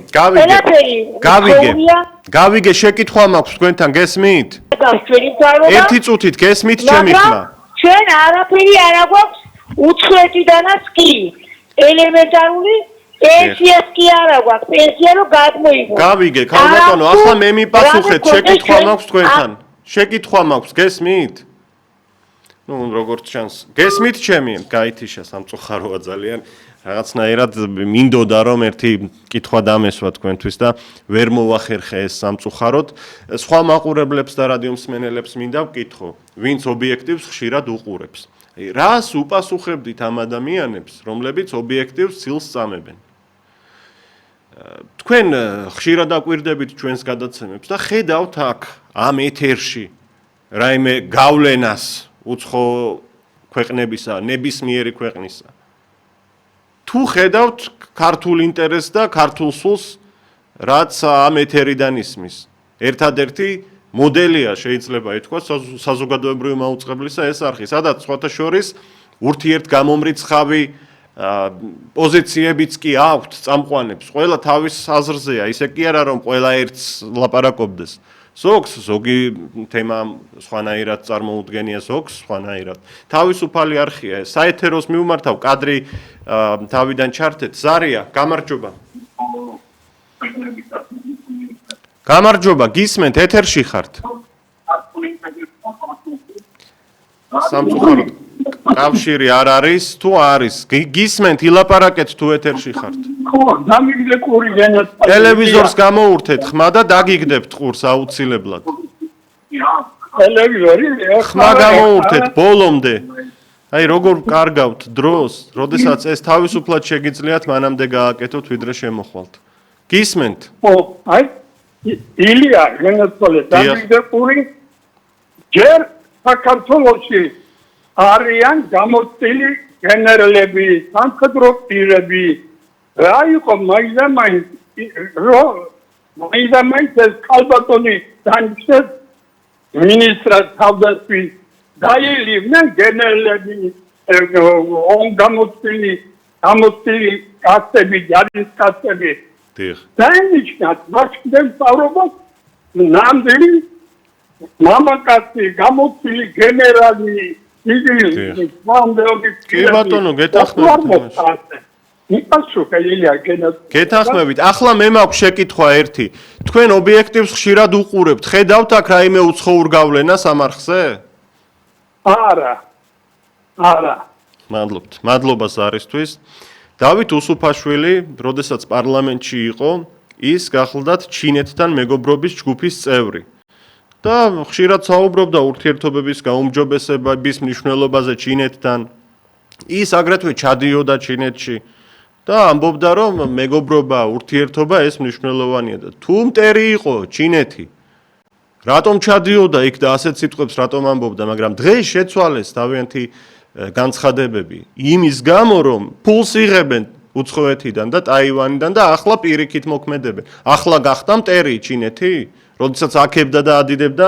გავიგე, შეკითხვა მაქვს თქვენთან, გესმით? ერთი წუთით გესმით ჩემი ხმა. ჩვენ არაფერი არ აგვაქვს უცხოეთიდანაც კი. ელემენტარული პენსიას კი არ აგვაქვს, პენსია რომ გადმოიღო. გავიგე, ალბათონო, ახლა მე მიპასუხეთ, შეკითხვა მაქვს თქვენთან. შეკითხვა მაქვს, გესმით? ნუ როგორც ჩანს, გესმით ჩემი? გაითიშა სამწუხაროა ძალიან. რაღაცნაირად მინდოდა რომ ერთი კითხვა დამესვა თქვენთვის და ვერ მოვახერხე ეს სამწუხაროდ. სხვა მაყურებლებს და რადიომსმენელებს მინდა ვკითხო, ვინც ობიექტივს ხშირად უყურებს. რას უპასუხებდით ამ ადამიანებს, რომლებიც ობიექტივს ცილს წამებენ? თქვენ ხშირად აკვირდებით ჩვენს გადაცემებს და ხედავთ აქ ამ ეთერში რაიმე გავლენას უცხო ქვეყნებისა, ნებისმიერი ქვეყნისა. თუ ხედავთ ქართულ ინტერესს და ქართულ სულს, რაც ამ ეთერიდან ისმის. ერთადერთი მოდელია შეიძლება ითქვას საზოგადოებრივი მაუწყებლისა ეს არხი, სადაც სხვათა შორის ურთიერთგამომრიცხავი პოზიციებიც კი აქვთ წამყვანებს, ყველა თავის აზრზეა, ისე კი არა რომ ყველა ერთს ლაპარაკობდეს. ზოგი თემა სხვანაირად წარმოუდგენია, ზოგს სხვანაირად. თავისუფალი არხია, საეთეროს მივმართავ კადრი თავიდან ჩართეთ. ზარია, გამარჯობა. გამარჯობა, გისმენთ, ეთერში ხართ. სამწუხაროდ კავშირი არ არის, თუ არის, გისმენთ, ილაპარაკეთ თუ ეთერში ხართ. ხო, დამიგდე ყური განაცხადი. ტელევიზორს გამოურთეთ ხმა და დაგიგდებთ ყურს აუცილებლად. ტელევიზორი ხმა გამოურთეთ ბოლომდე. აი როგორ კარგავთ დროს, როდესაც ეს თავისუფლად შეგიძლიათ მანამდე გააკეთოთ, ვიდრე შემოხვალთ. გისმენთ? ხო, აი ილია განაცხადი, დამიგდე ყური ჯერ საქართველოში არიან გამოცდილი გენერლები, სამხედრო პირები. რა იყო მაინც ეს კალბატონი დანიშნეს მინისტრად თავდაცვის დაილებდნენ გენერლები, გამოცდილი კაცები, ჯარის კაცები. დაინიშნათ მასკდენ სწავლობას ნამდვილი მამაკაცი, გამოცდილი გენერალი, იგი კი ბატონო, გეთანხმებით. გეთანხმებით. ახლა მე მაქვს შეკითხვა ერთი. თქვენ ობიექტივს ხშირად უყურებთ, ხედავთ აქ რაიმე უცხოურ გავლენას ამ არხზე? არა. მადლობთ. მადლობა ზარისთვის. დავით უსუფაშვილი, როდესაც პარლამენტში იყო, ის გახლდათ ჩინეთთან მეგობრობის ჯგუფის წევრი. და ხშირად საუბრობდა ურთიერთობების გაუმჯობესების მნიშვნელობაზე ჩინეთთან. ის აგრეთვე ჩადიოდა ჩინეთში და ამბობდა, რომ მეგობრობა, ურთიერთობა ეს მნიშვნელოვანია და თუ მტერი იყო ჩინეთი, რატომ ჩადიოდა იქ და ასეთ სიტყვებს რატომ ამბობდა, მაგრამ დღეს შეცვალეს თავიანთი განცხადებები იმის გამო, რომ ფულს იღებენ უცხოეთიდან და ტაივანიდან და ახლა პირიქით მოქმედებენ. ახლა გახდა მტერი ჩინეთი? როდესაც აქებდა და ადიდებდა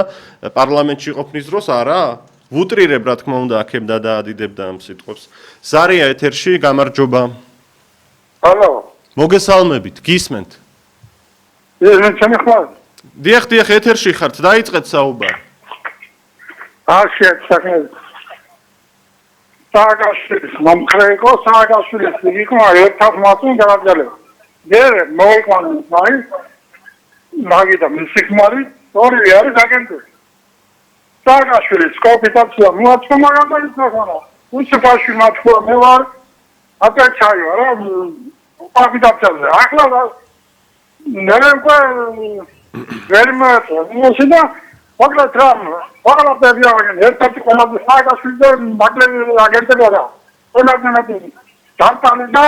პარლამენტში ყოფნის დროს არა? ვუტრირებ რა თქმა უნდა აქებდა და ადიდებდა ამ სიტყვებს. ზარია ეთერში, გამარჯობა. ჰალო. მოგესალმებით, გისმენთ. დიახ, ეთერში ხართ, დაიწყეთ საუბარი. სააგაშვილის მომხრე იყო, სააგაშვილის იყო ერთად მასწავლე გადაგზავნება. ჯერ მოიყვანა მაინც მაგიდა მისიქმარი, ორივე არის აგენტური. სააგაშვილის კოპიტაცია მოაწყო, მაგრამ ისახანა. უსუფაში მოაწყო, მე ვარ აკაჩაიო რა, კოპიტაციაზე. ახლა ნერემკა ვერ მოაწყო. მოსიდა მაგრამ რა პერიოდიდან ერთ-ერთი ყველაზე სააგაშვილის და მაგლები აგენტები არა. ყველანაირად დარტანი და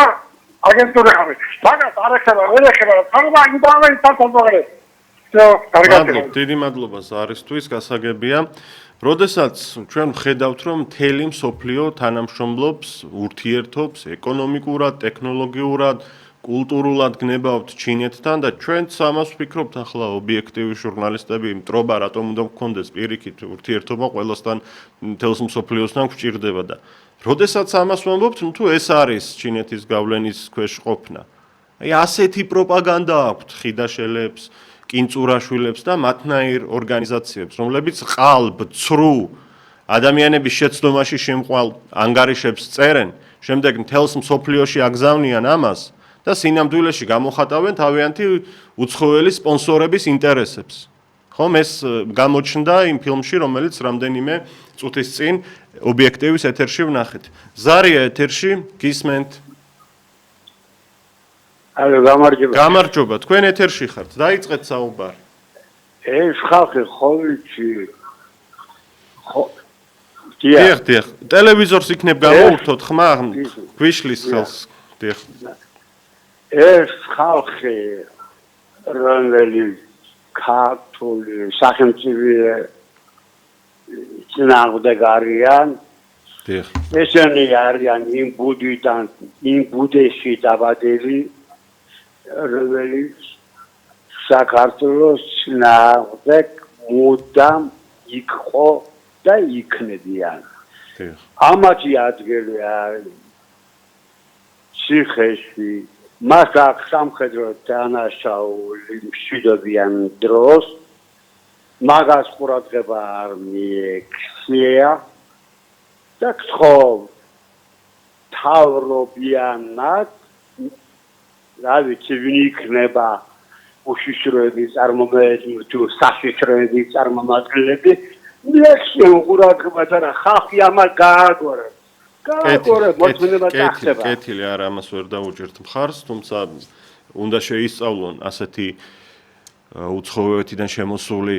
აგენტური ხარ. მაგრამ არ ეხება, ვერ ეხება. თორემ ინტერნეტი თვითონ მადლობ, დიდი მადლობა ზარისთვის, გასაგებია. როდესაც ჩვენ ვხედავთ, რომ მთელი მსოფლიო თანამშრომლობს, ურთიერთობს ეკონომიკურად, ტექნოლოგიურად, კულტურულად გნებავთ ჩინეთთან და ჩვენც ამას ვფიქრობთ ახლა ობიექტივი ჟურნალისტები, მტრობა რატომ უნდა გქონდეს პირიქით ურთიერთობა ყველასთან მთელს მსოფლიოსთან გვჭირდება და როდესაც ამას ვამბობთ, თუ ეს არის ჩინეთის გავლენის ქვეშ ყოფნა. აი ასეთი პროპაგანდა აქვთ ხიდაშელებს, კინწურაშვილებს და მათნაირ ორგანიზაციებს, რომლებიც ყალბ, ცრუ ადამიანების შეცდომაში შემყვალ ანგარიშებს წერენ, შემდეგ მთელს მსოფლიოში აგზავნიან ამას და სინამდვილეში გამოხატავენ თავიანთი უცხოელი სპონსორების ინტერესებს. ხომ ეს გამოჩნდა იმ ფილმში, რომელიც რამდენიმე წუთის წინ ობიექტივის ეთერში ვნახეთ. ზარია ეთერში, გისმენთ? ალო, გამარჯობა. გამარჯობა, თქვენ ეთერში ხართ, დაიწყეთ საუბარი. ეს ხალხი ხოლმე დიახ, ტელევიზორს იქნებ გამოურთოთ ხმა, გვიშლის ხელს. დიახ. ეს ხალხი რომელიც ქართული სახელმწიფო წინააღმდეგ არიან, დიახ. ესენი არიან იმ ბუდიდან, იმ ბუდეში დაბადები, რომელიც საქართველოს წინააღმდეგ მუდამ იყო და იქნებიან. ამათი ადგილი არის ციხეში მას აქვს სამხედრო დანაშაული მშვიდობიან დროს მაგას ყურადღება არ მიექცია და გთხოვ თავრობიანად რა ვიცი ვინ იქნება უშიშროების წარმომადგენლები თუ საშიშროების წარმომადგენლები მიექცია ყურადღებას არა ხალხი ამას გააგვარებს მოწმენება წახდება. კეთილი არა ამას ვერ დაუჭერთ მხარს, თუმცა უნდა შეისწავლონ ასეთი უცხოეთიდან შემოსული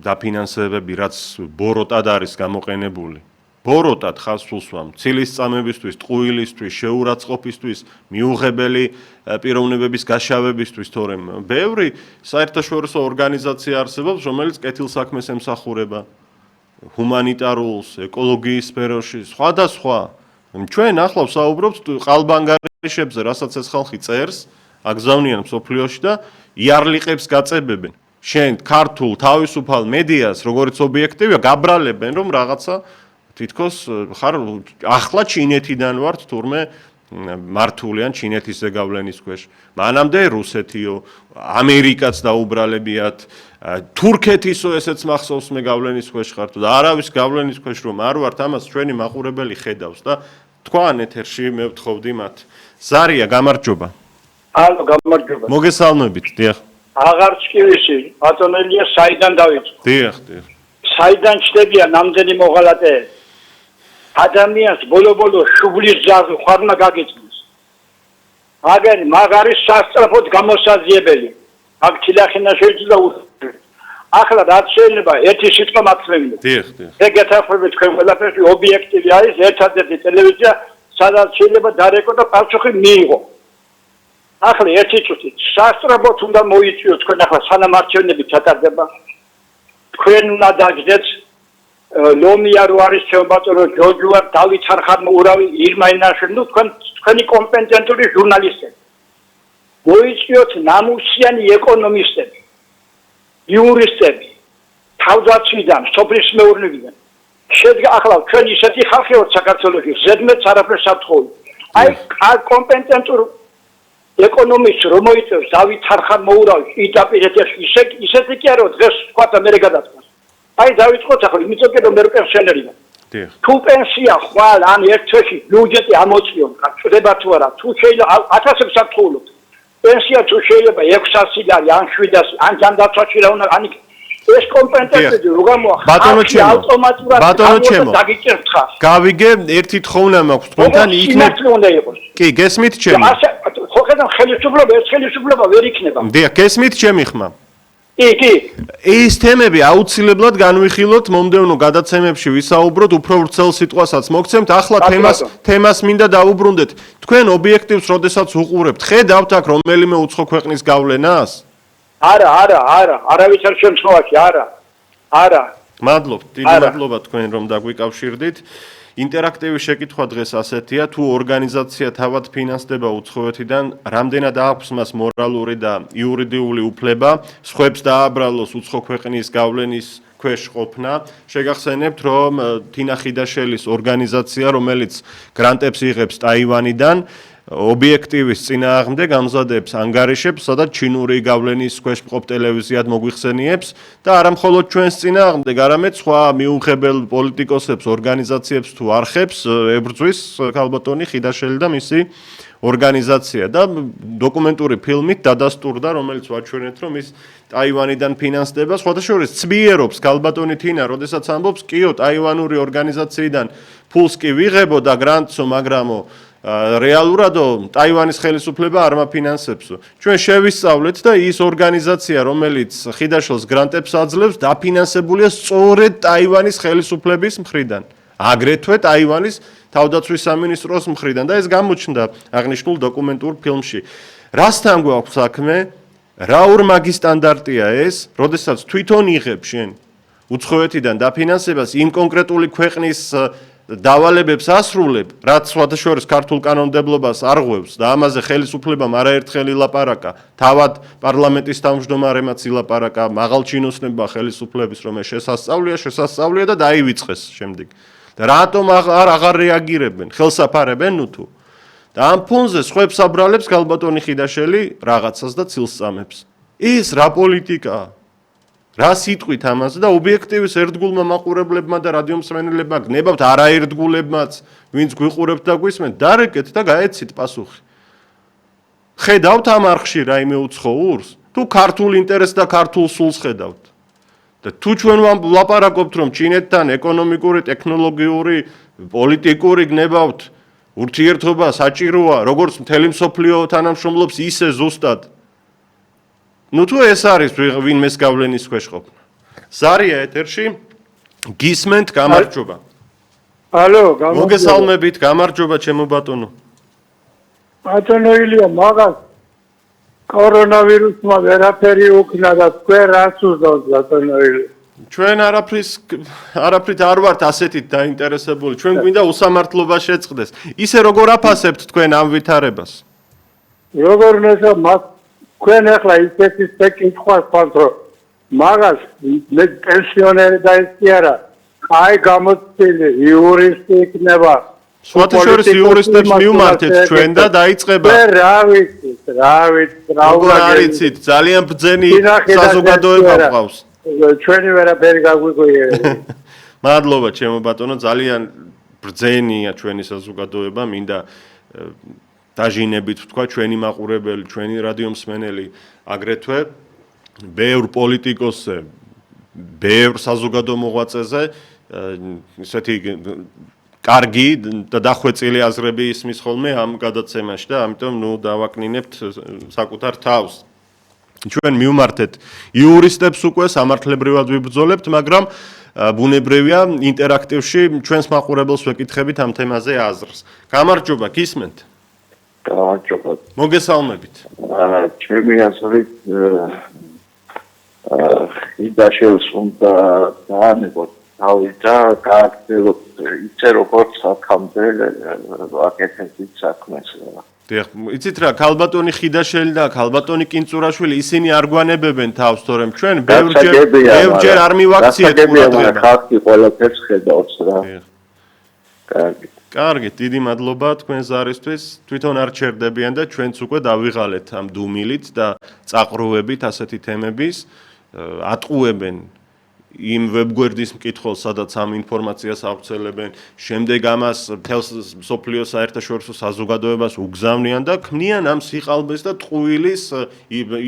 დაფინანსებები, რაც ბოროტად არის გამოყენებული. ბოროტად ხავს უსვამ, ცილისწამებისთვის, ტყუილისთვის, შეურაცხყოფისთვის, მიუღებელი პიროვნებების გაშავებისთვის, თორემ ბევრი საერთაშორისო ორგანიზაცია არსებობს, რომელიც კეთილსაქმეს ემსახურება. ჰუმანიტარულს, ეკოლოგიის სფეროში, სხვადასხვა. ჩვენ ახლა ვსაუბრობთ ყალბანგარიშებზე, რასაც ეს ხალხი წერს, აგზავნიან მსოფლიოში და იარლიყებს გაწებებენ. შენ ქართულ თავისუფალ მედიას, როგორც ობიექტივია, გაბრალებენ, რომ რაღაცა თითქოს ხარ ახლა ჩინეთიდან ვართ თურმე მართულიან ჩინეთის ზეგავლენის ქვეშ. მანამდე რუსეთიო, ამერიკაც დაუბრალებიათ, თურქეთისო ესეც მახსოვს მე გავლენის ქვეშ ხართ და არავის გავლენის ქვეშ რომ არ ვართ, ამას ჩვენი მაყურებელი ხედავს და თქვენ ეთერში მე ვთხოვდი მათ. ზარია, გამარჯობა. ალო, გამარჯობა. მოგესალმებით, დიახ. აღარ ჩკივისი, ბატონელია საიდან დავიწყო? დიახ. საიდან ჩდებიან ნამდვილი მოღალატეები? ადამიანს ბოლო-ბოლო შუბლის ძაღლი ხარმა გაგეწნის. მაგარი სასწრაფოდ გამოსაზიებელი. აქ თილახინა შეიძლება ახლა რაც შეიძლება ერთი სიტყვა მაქცევინო. დიახ. ეგეთახვები თქვენ ყველაფერში ობიექტივი არის ერთადერთი ტელევიზია, სადაც შეიძლება დარეკო და პასუხი მიიღო. ახლა ერთი წუთით სასწრაფოდ უნდა მოიწვიოთ თქვენ ახლა სანამ არჩევნები ჩატარდება. თქვენ უნდა დაგძეთ ლომია რო არის ჩემბატონო ჯოჯუა დავით არხანმა ურავი ირმა ინაშენ ნუ თქვენი კომპეტენტური ჟურნალისტები მოიწვიოთ ნამუსიანი ეკონომისტები იურისტები თავდაცვიდან სოფლის მეურნეობიდან შედგა ახლა ჩვენ ისეთი ხალხი ვართ საქართველოში ზედმეტ არაფერს ათხოვი აი კომპეტენტურ ეკონომისტს რომ მოიწევს დავით არხანმა ურავი იდაპირეთეს ისეთი კი არა დღეს თქვა მე გადაწყდა აი დავიწყოთ ახლა იმიტომ რომ მე პენსიონერი ვარ. დიახ. თუ პენსია ხვალ ან ერთ თვეში ბიუჯეტი ამოწიონ, წდება თუ არა, თუ შეიძლება 1000-ს ათხოვოთ. პენსია თუ შეიძლება 600 ლარი ან 700 ან ჯანდაცვაში რა უნდა ან ეს კომპენტები რო გამოახ. ბატონო ჩემო. ბატონო ჩემო. დაგიჭერთ ხარ. გავიგე, ერთი თხოვნა მაქვს თქვენთან იქნებ. კი, გესმით ჩემო. ხო ხედავ ხელისუფლება, ეს ხელისუფლება ვერ იქნება. დიახ, გესმით ჩემი ხმა. კი. ეს თემები აუცილებლად განვიხილოთ მომდევნო გადაცემებში ვისაუბროთ, უფრო ვრცელ სიტყვასაც მოგცემთ. ახლა თემას მინდა დაუბრუნდეთ. თქვენ ობიექტივს როდესაც უყურებთ, ხედავთ აქ რომელიმე უცხო ქვეყნის გავლენას? არა, არავის არ შემთხვევაში, არა. მადლობთ, დიდი მადლობა თქვენ რომ დაგვიკავშირდით. ინტერაქტივი შეკითხვა დღეს ასეთია, თუ ორგანიზაცია თავად ფინანსდება უცხოეთიდან, რამდენად აქვს მას მორალური და იურიდიული უფლება, სხვებს დააბრალოს უცხო ქვეყნის გავლენის ქვეშ ყოფნა. შეგახსენებთ, რომ თინა ხიდაშელის ორგანიზაცია, რომელიც გრანტებს იღებს ტაივანიდან, ობიექტივის წინააღმდეგ ამზადებს ანგარიშებს, სადაც ჩინური გავლენის ქვეშ მყოფ ტელევიზიად მოგვიხსენიებს და არა მხოლოდ ჩვენს წინააღმდეგ, არამედ სხვა მიუღებელ პოლიტიკოსებს, ორგანიზაციებს თუ არხებს ებრძვის ქალბატონი ხიდაშელი და მისი ორგანიზაცია და დოკუმენტური ფილმით დადასტურდა, რომელიც ვაჩვენეთ, რომ ის ტაივანიდან ფინანსდება, სხვადასხვა ცბიერობს ქალბატონი თინა, როდესაც ამბობს, კიო, ტაივანური ორგანიზაციიდან ფულს კი ვიღებო და გრანტსო, მაგრამო რეალურადო ტაივანის ხელისუფლება არ მაფინანსებსო. ჩვენ შევისწავლეთ და ის ორგანიზაცია, რომელიც ხიდაშელს გრანტებს აძლევს, დაფინანსებულია სწორედ ტაივანის ხელისუფლების მხრიდან. აგრეთვე ტაივანის თავდაცვის სამინისტროს მხრიდან და ეს გამოჩნდა აღნიშნულ დოკუმენტურ ფილმში. რასთან გვაქვს საქმე? რა ორმაგი სტანდარტია ეს, როდესაც თვითონ იღებ შენ უცხოეთიდან დაფინანსებას იმ კონკრეტული ქვეყნის დავალებებს ასრულებ, რაც სხვადასხვა ქართულ კანონმდებლობას არღვევს და ამაზე ხელისუფლებამ არაერთხელ ილაპარაკა, თავად პარლამენტის თავმჯდომარემაც ილაპარაკა, მაღალჩინოსნებმა ხელისუფლების, რომ ეს შესასწავლია და დაივიწყეს შემდეგ. და რატომ აღარ რეაგირებენ, ხელსაფარებენ თუ? და ამ ფონზე ხვებს აბრალებს ქალბატონი ხიდაშელი რაღაცას და ცილს წამებს. ეს რა პოლიტიკაა? რა სიტყვით ამაზე და ობიექტივის ერთგულმა მაყურებლებმა და რადიომსმენელებმა გნებავთ არაერთგულებმაც, ვინც გვიყურებთ და გვისმენთ, დარეკეთ და გაეცით პასუხი. ხედავთ ამ არხში რაიმე უცხოურს? თუ ქართულ ინტერესს და ქართულ სულს ხედავთ? და თუ ჩვენ ვლაპარაკობთ, რომ ჩინეთთან ეკონომიკური, ტექნოლოგიური, პოლიტიკური გნებავთ, ურთიერთობა საჭიროა, როგორც მთელი მსოფლიო თანამშრომლობს, ისე ზუსტად. ნუ თუ ეს არის ვინმეს გავლენის ქვეშ ყოფნა. ზარია ეთერში, გისმენთ, გამარჯობა. ალო, მოგესალმებით, გამარჯობა ჩემო ბატონო. ბატონო ილია, მაგას კორონავირუსმა ვერაფერი უკნა და თქვენ რას უზავთ ბატონო ილია? ჩვენ არაფრით არ ვართ ასეთით დაინტერესებული. ჩვენ გვინდა უსამართლობა შეწყდეს. ისე როგორ აფასებთ თქვენ ამ ვითარებას? როგორ ნება მას თქვენ ახლა ისეთი კითხვას ხართ, რომ მაგას მე პენსიონერი და ისე არა, აი გამოცდილი იურისტი იქნება. სხვათა შორის იურისტებს მივმართეთ ჩვენ და დაიწყება. რა ვიცით, როგორ არიცით, ძალიან ბრძენი საზოგადოება გვყავს. ჩვენი ვერაფერი გაგვიგვიერებს. მადლობა ჩემო ბატონო, ძალიან ბრძენია ჩვენი საზოგადოება, მინდა დაჟინებით ვთქვა ჩვენი მაყურებელი, ჩვენი რადიომსმენელი, აგრეთვე ბევრ პოლიტიკოსზე, ბევრ საზოგადო მოღვაწეზე ისეთი კარგი და დახვეწილი აზრები ისმის ხოლმე ამ გადაცემაში და ამიტომ ნუ დავაკნინებთ საკუთარ თავს. ჩვენ მივმართეთ იურისტებს უკვე სამართლებრივად ვიბრძოლებთ, მაგრამ ბუნებრივია ინტერაქტივში ჩვენს მაყურებელს ვეკითხებით ამ თემაზე აზრს. გამარჯობა, გისმენთ? გამარჯობა. მოგესალმებით. ჩემი აზრით ხიდაშელს უნდა დაანებოთ თავი და გააგრძელოთ ისე როგორც აქამდე აკეთებდით საქმეს. დიახ, იცით რა, ქალბატონი ხიდაშელი და ქალბატონი კინწურაშვილი ისინი არ გვანებებენ თავს, თორემ ჩვენ ბევრჯერ არ მივაქციეთ ყურადღება. ხალხი ყველაფერს ხედავს რა. კარგი, დიდი მადლობა თქვენ ზარისთვის. თვითონ არ ჩერდებიან და ჩვენც უკვე დავიღალეთ ამ დუმილით და წაყრუებით ასეთი თემების. ატყუებენ იმ ვებგვერდის მკითხველს, სადაც ამ ინფორმაციას ავრცელებენ, შემდეგ ამას მთელს მსოფლიო საერთაშორისო საზოგადოებას უგზავნიან და ქმნიან ამ სიყალბეს და ტყუილის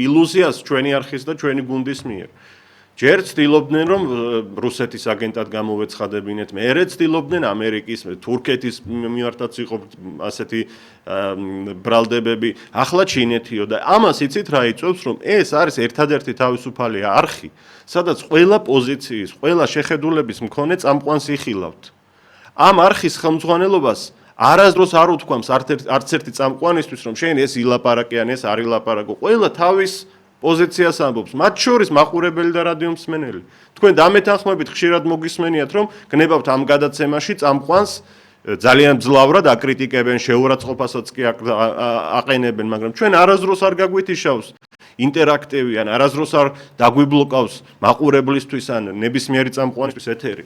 ილუზიას ჩვენი არხის და ჩვენი გუნდის მიერ. ჯერ ცდილობდნენ, რომ რუსეთის აგენტად გამოვეცხადებინეთ, მერე ცდილობდნენ ამერიკის, თურქეთის მიმართაც იყო ასეთი ბრალდებები, ახლა ჩინეთიო და ამას იცით რა იწვევს, რომ ეს არის ერთადერთი თავისუფალი არხი, სადაც ყველა პოზიციის, ყველა შეხედულების მქონე წამყვანს იხილავთ. ამ არხის ხელმძღვანელობას არასდროს არ უთქვამს არც ერთი წამყვანისთვის, რომ შენ ეს ილაპარაკიან, ეს არ ილაპარაკო, ყველა თავის პოზიციას ამბობს, მათ შორის მაყურებელი და რადიომსმენელი. თქვენ დამეთანხმებით ხშირად მოგისმენიათ, რომ გნებავთ ამ გადაცემაში წამყვანს ძალიან მძლავრად აკრიტიკებენ, შეურაცხყოფასაც კი აყენებენ, მაგრამ ჩვენ არასდროს არ გაგვითიშავს ინტერაქტივი ან არასდროს არ დაგვიბლოკავს მაყურებლისთვის ან ნებისმიერი წამყვანისთვის ეთერი.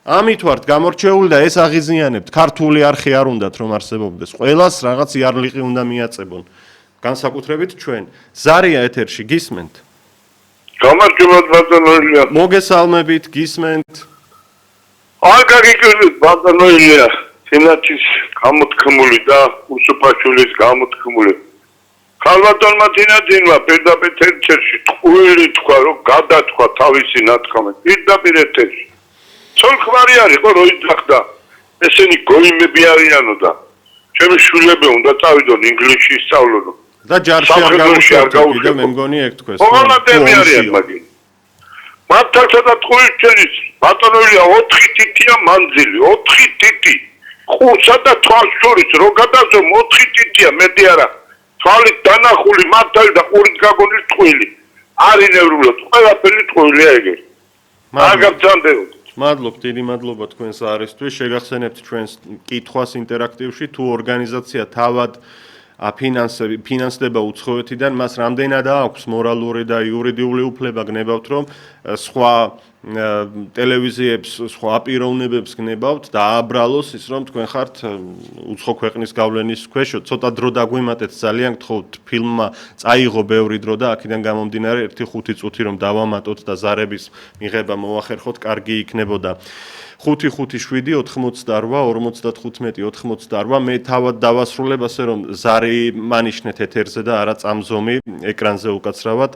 ამით ვართ გამორჩეული და ეს აღიზიანებთ. ქართული არხი არ უნდათ რომ არსებობდეს. ყველას რაღაც იარლიყი უნდა მიაწებონ. განსაკუთრებით ჩვენ. ზარია ეთერში გისმენთ? გამარჯობა ბატონო ილია. მოგესალმებით, გისმენთ? აი გაგიკვირდით ბატონო ილია. სენატის გამოთქმული და უსუფაშვილის გამოთქმული. ქალბატონმა თინაძინმა პირდაპირ ეთერში ტყუილი თქვა, რომ გადათქვა თავისი ნათქვამი. პირდაპირ ეთერში. ცოლ-ხვარი არის ხო რო იძახდა. ესენი გოიმები არიანო და ჩემი შვილები უნდა წავიდონ ინგლისში ისწავლონ. და ჯარში არ გაუშვებთ და მე მგონი ეგ თქვეს. ყველადები არიან მაგინ. მართალსა და ტყუილს ჩენის ბატონოია 4 თითია მანძილი, 4 თითი. ხუსა და თვალს შორის რო გადაზომ 4 თითია, მეტი არა. თვალით დანახული მართალი და ყურით გაგონილი ტყუილი. არინევრულად ყველაფერი ტყუილია ეგრე. აგაბძანდეოთ. მადლობ, დიდი მადლობა თქვენს არისთვის. შეგახსენებთ ჩვენს კითხვას ინტერაქტივში, თუ ორგანიზაცია თავად ფინანსდება უცხოეთიდან, მას რამდენად აქვს მორალური და იურიდიული უფლება გნებავთ, რომ სხვა ტელევიზიებს სხვა პიროვნებებს გნებავთ და აბრალოს ის რომ თქვენ ხართ უცხო ქვეყნის გავლენის ქვეშ, ცოტა დრო დაგვიმატეთ ძალიან გთხოვთ ფილმმა წაიღო ბევრი დრო და აქედან გამომდინარე 1-5 წუთი რომ დავამატოთ და ზარების მიღება მოახერხოთ, კარგი იქნებოდა. 5-5-7-88-55-98 მე თავად დავასრულებ ასე რომ ზარი მანიშნეთ ეთერზე და არა წამზომი ეკრანზე უკაცრავად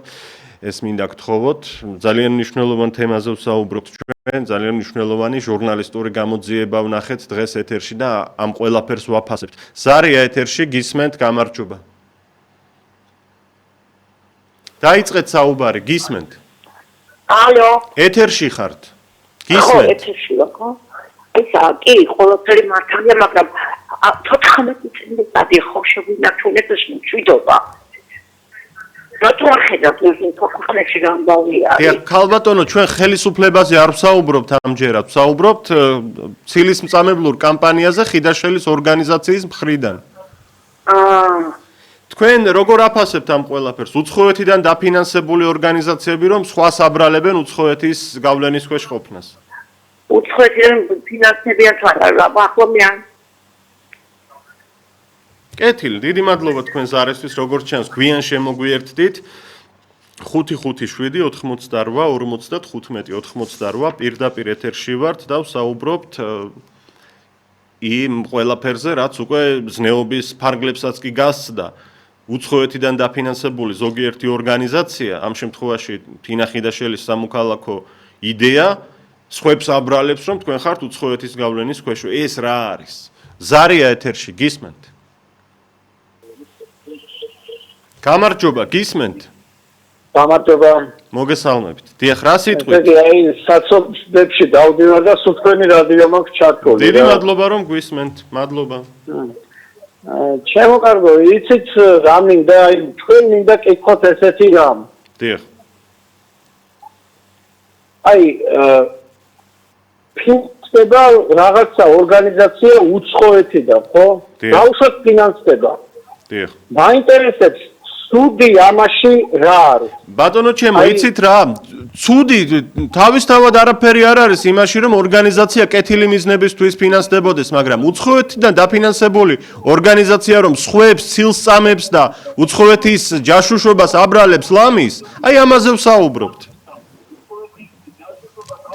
ეს მინდა გთხოვოთ ძალიან მნიშვნელოვან თემაზე ვსაუბრობთ ჩვენ ძალიან მნიშვნელოვანი ჟურნალისტური გამოძიება ვნახეთ დღეს ეთერში და ამ ყველაფერს ვაფასებთ ზარია ეთერში გისმენთ გამარჯობა დაიწყეთ საუბარი გისმენთ ალო ეთერში ხართ ხო ეთერში ხო ისა კი ყველაფერი მართალია მაგრამ 14 წელი დადი ხო შეგვიდა თუნდაც მშვიდობა რატო არხედავთ ეს ინფორმაციაში გამბავია ქალბატონო ჩვენ ხელისუფლებაზე არ ვსაუბრობთ ამჯერად ვსაუბრობთ ცილისმწამებლურ კამპანიაზე ხიდაშელის ორგანიზაციის მხრიდან თქვენ როგორ აფასებთ ამ ყველაფერს უცხოეთიდან დაფინანსებული ორგანიზაციები რომ სხვას აბრალებენ უცხოეთის გავლენის ქვეშ ყოფნას უცხოეთიდან ფინანსებიან თვალა ახლა კეთილი, დიდი მადლობა თქვენ ზარისთვის, როგორც ჩანს, გვიან შემოგვიერთდით. 5-5-7-88-55-98 პირდაპირ ეთერში ვართ და ვსაუბრობთ იმ ყველაფერზე, რაც უკვე ზნეობის ფარგლებსაც კი გასცდა. უცხოეთიდან დაფინანსებული ზოგიერთი ორგანიზაცია, ამ შემთხვევაში თინა ხიდაშელის სამოქალაქო იდეა, სხვებს აბრალებს, რომ თქვენ ხართ უცხოეთის გავლენის ქვეშ. ეს რა არის? ზარია ეთერში, გისმენთ? გამარჯობა, გისმენთ? გამარჯობა. მოგესალმებით. დიახ, რა სიტყვით? აი, საცობებში დავდივარ და სულ თქვენი რადიო მაქვს ჩართული. დიდი მადლობა, რომ გვისმენთ. მადლობა. ჩემო კარგო, იცით რა მინდა, აი თქვენ მინდა კითხოთ ესეთი რამ. დიახ. აი, ფინანსდება რაღაცა ორგანიზაცია უცხოეთიდან, ხო? დაუშვათ ფინანსდება. დიახ. მაინტერესებს ცუდი ამაში რა არის? ბატონო ჩემო, იცით რა? ცუდი თავისთავად არაფერი არ არის იმაში, რომ ორგანიზაცია კეთილი მიზნებისთვის ფინანსდებოდეს, მაგრამ უცხოეთიდან დაფინანსებული ორგანიზაცია, რომ სხვებს ცილს წამებს და უცხოეთის ჯაშუშობას აბრალებს ლამის, აი ამაზე ვსაუბრობთ.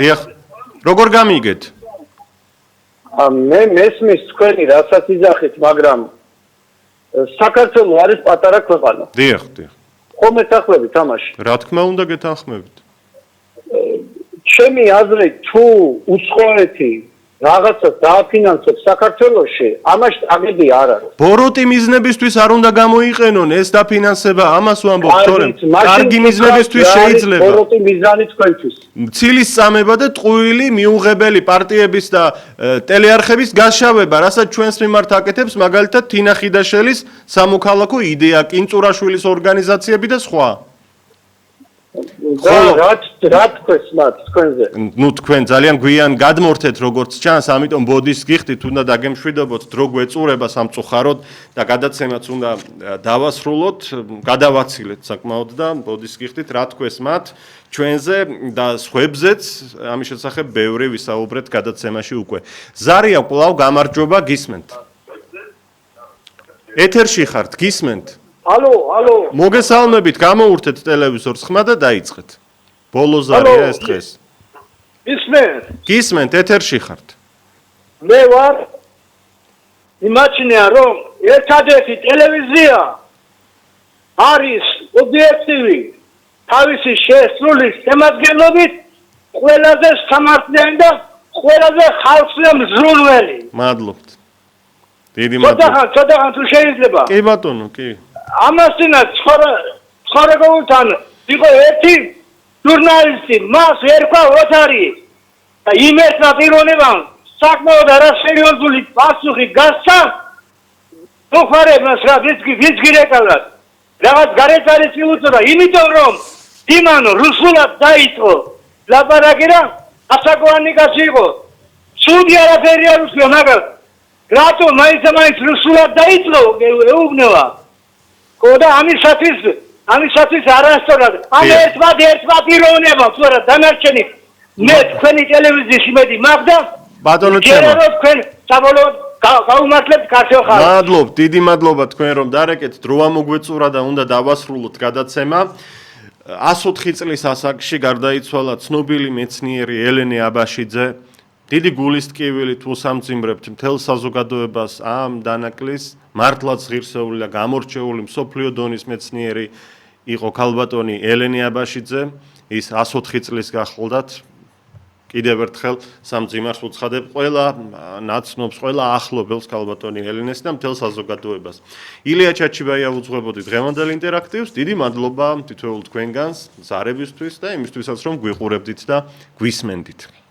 დიახ. როგორ გამიგეთ? მე მესმის თქვენი რასაც იძახით, მაგრამ საქართველო არის პატარა ქვეყანა. დიახ, დიახ. ხომ ეთანხმებით ამაში? რა თქმა უნდა გეთანხმებით. ჩემი აზრით, თუ უცხოეთი რაღაცას დააფინანსებს საქართველოში, ამაში აგები არ არის. ბოროტი მიზნებისთვის არ უნდა გამოიყენონ ეს დაფინანსება, ამას ვამბობ, თორემ კარგი მიზნებისთვის შეიძლება. ბოროტი მიზანი თქვენთვის. ცილის წამება და ტყუილი მიუღებელი პარტიების და ტელეარხების გაშავება, რასაც ჩვენს მიმართ აკეთებს, მაგალითად თინა ხიდაშელის სამოქალაქო იდეა, კინწურაშვილის ორგანიზაციები და სხვა. რა თქვენს მათ თქვენზე? ნუ თქვენ ძალიან გვიან გადმორთეთ როგორც ჩანს, ამიტომ ბოდის გიხდით, უნდა დაგემშვიდობოთ, დრო გვეწურება სამწუხაროდ და გადაცემაც უნდა დავასრულოთ, გადავაცილეთ საკმაოდ და ბოდის გიხდით, რა თქვენს მათ ჩვენზე და სხვებზეც ამის შესახებ ბევრი ვისაუბრეთ გადაცემაში უკვე. ზარია კვლავ გამარჯობა, გისმენთ? ეთერში ხართ, გისმენთ? ალო. მოგესალმებით, გამოურთეთ ტელევიზორს ხმა და დაიწყეთ. ბოლო ზარია ეს დღეს. გისმენთ, ეთერში ხართ. მე ვარ იმაჩნია რომ ერთადერთი ტელევიზია არის ობიექტივი თავისი შესრულის შემადგენლობით ყველაზე სამართლიანი და ყველაზე ხალხზე მზრუნველი. მადლობთ. დიდი მადლობა. ცოტა თუ შეიძლება. კი ბატონო, კი. ამასინა ცხოვრებულთან იყო ერთი ჟურნალისტი, მას ერქვა ოთარი და იმერთმა პიროვნებამ საკმაოდ არასერიოზული პასუხი გასცა მოხარებას რა ვიცგირეკალად რაღაც გარეთ უწოდა, იმიტომ რომ იმან რუსულად დაიწყო ლაპარაკი და ასაკოვანი კაცი იყო. ცუდი არაფერი არ უსვია, მაგრამ რატო მაინც რუსულად დაიწყო ეუბნება? კოდა ამისათვის არასწორად. ამ ერთმა პიროვნება თუ არა დანარჩენი მე თქვენი ტელევიზიაში მედი მაგდა ბატონო ჯერა ჩემო რომ თქვენ საბოლოოდ გაუმართლებთ კაცო ხარ მადლობ, დიდი მადლობა თქვენ რომ დარეკეთ, დრო ამოგვეწურა და უნდა დავასრულოთ გადაცემა. 104 წლის ასაკში გარდაიცვალა ცნობილი მეცნიერი ელენე აბაშიძე. დიდი გულის ტკივილით უსამძიმრებთ მთელ საზოგადოებას ამ დანაკლის, მართლაც ღირსეული და გამორჩეული მსოფლიო დონის მეცნიერი იყო ქალბატონი ელენე აბაშიძე. ის 104 წლის გახლდათ. კიდევ ერთხელ სამძიმარს უცხადებ ყველა ნაცნობს, ყველა ახლობელს ქალბატონი ელენეს და მთელ საზოგადოებას. ილია ჩაჩიბაია უძღვებოდი დღევანდელ ინტერაქტივს. დიდი მადლობა თითოეულ თქვენგანს ზარებისთვის და იმისთვისაც რომ გვიყურებდით და გვისმენდით.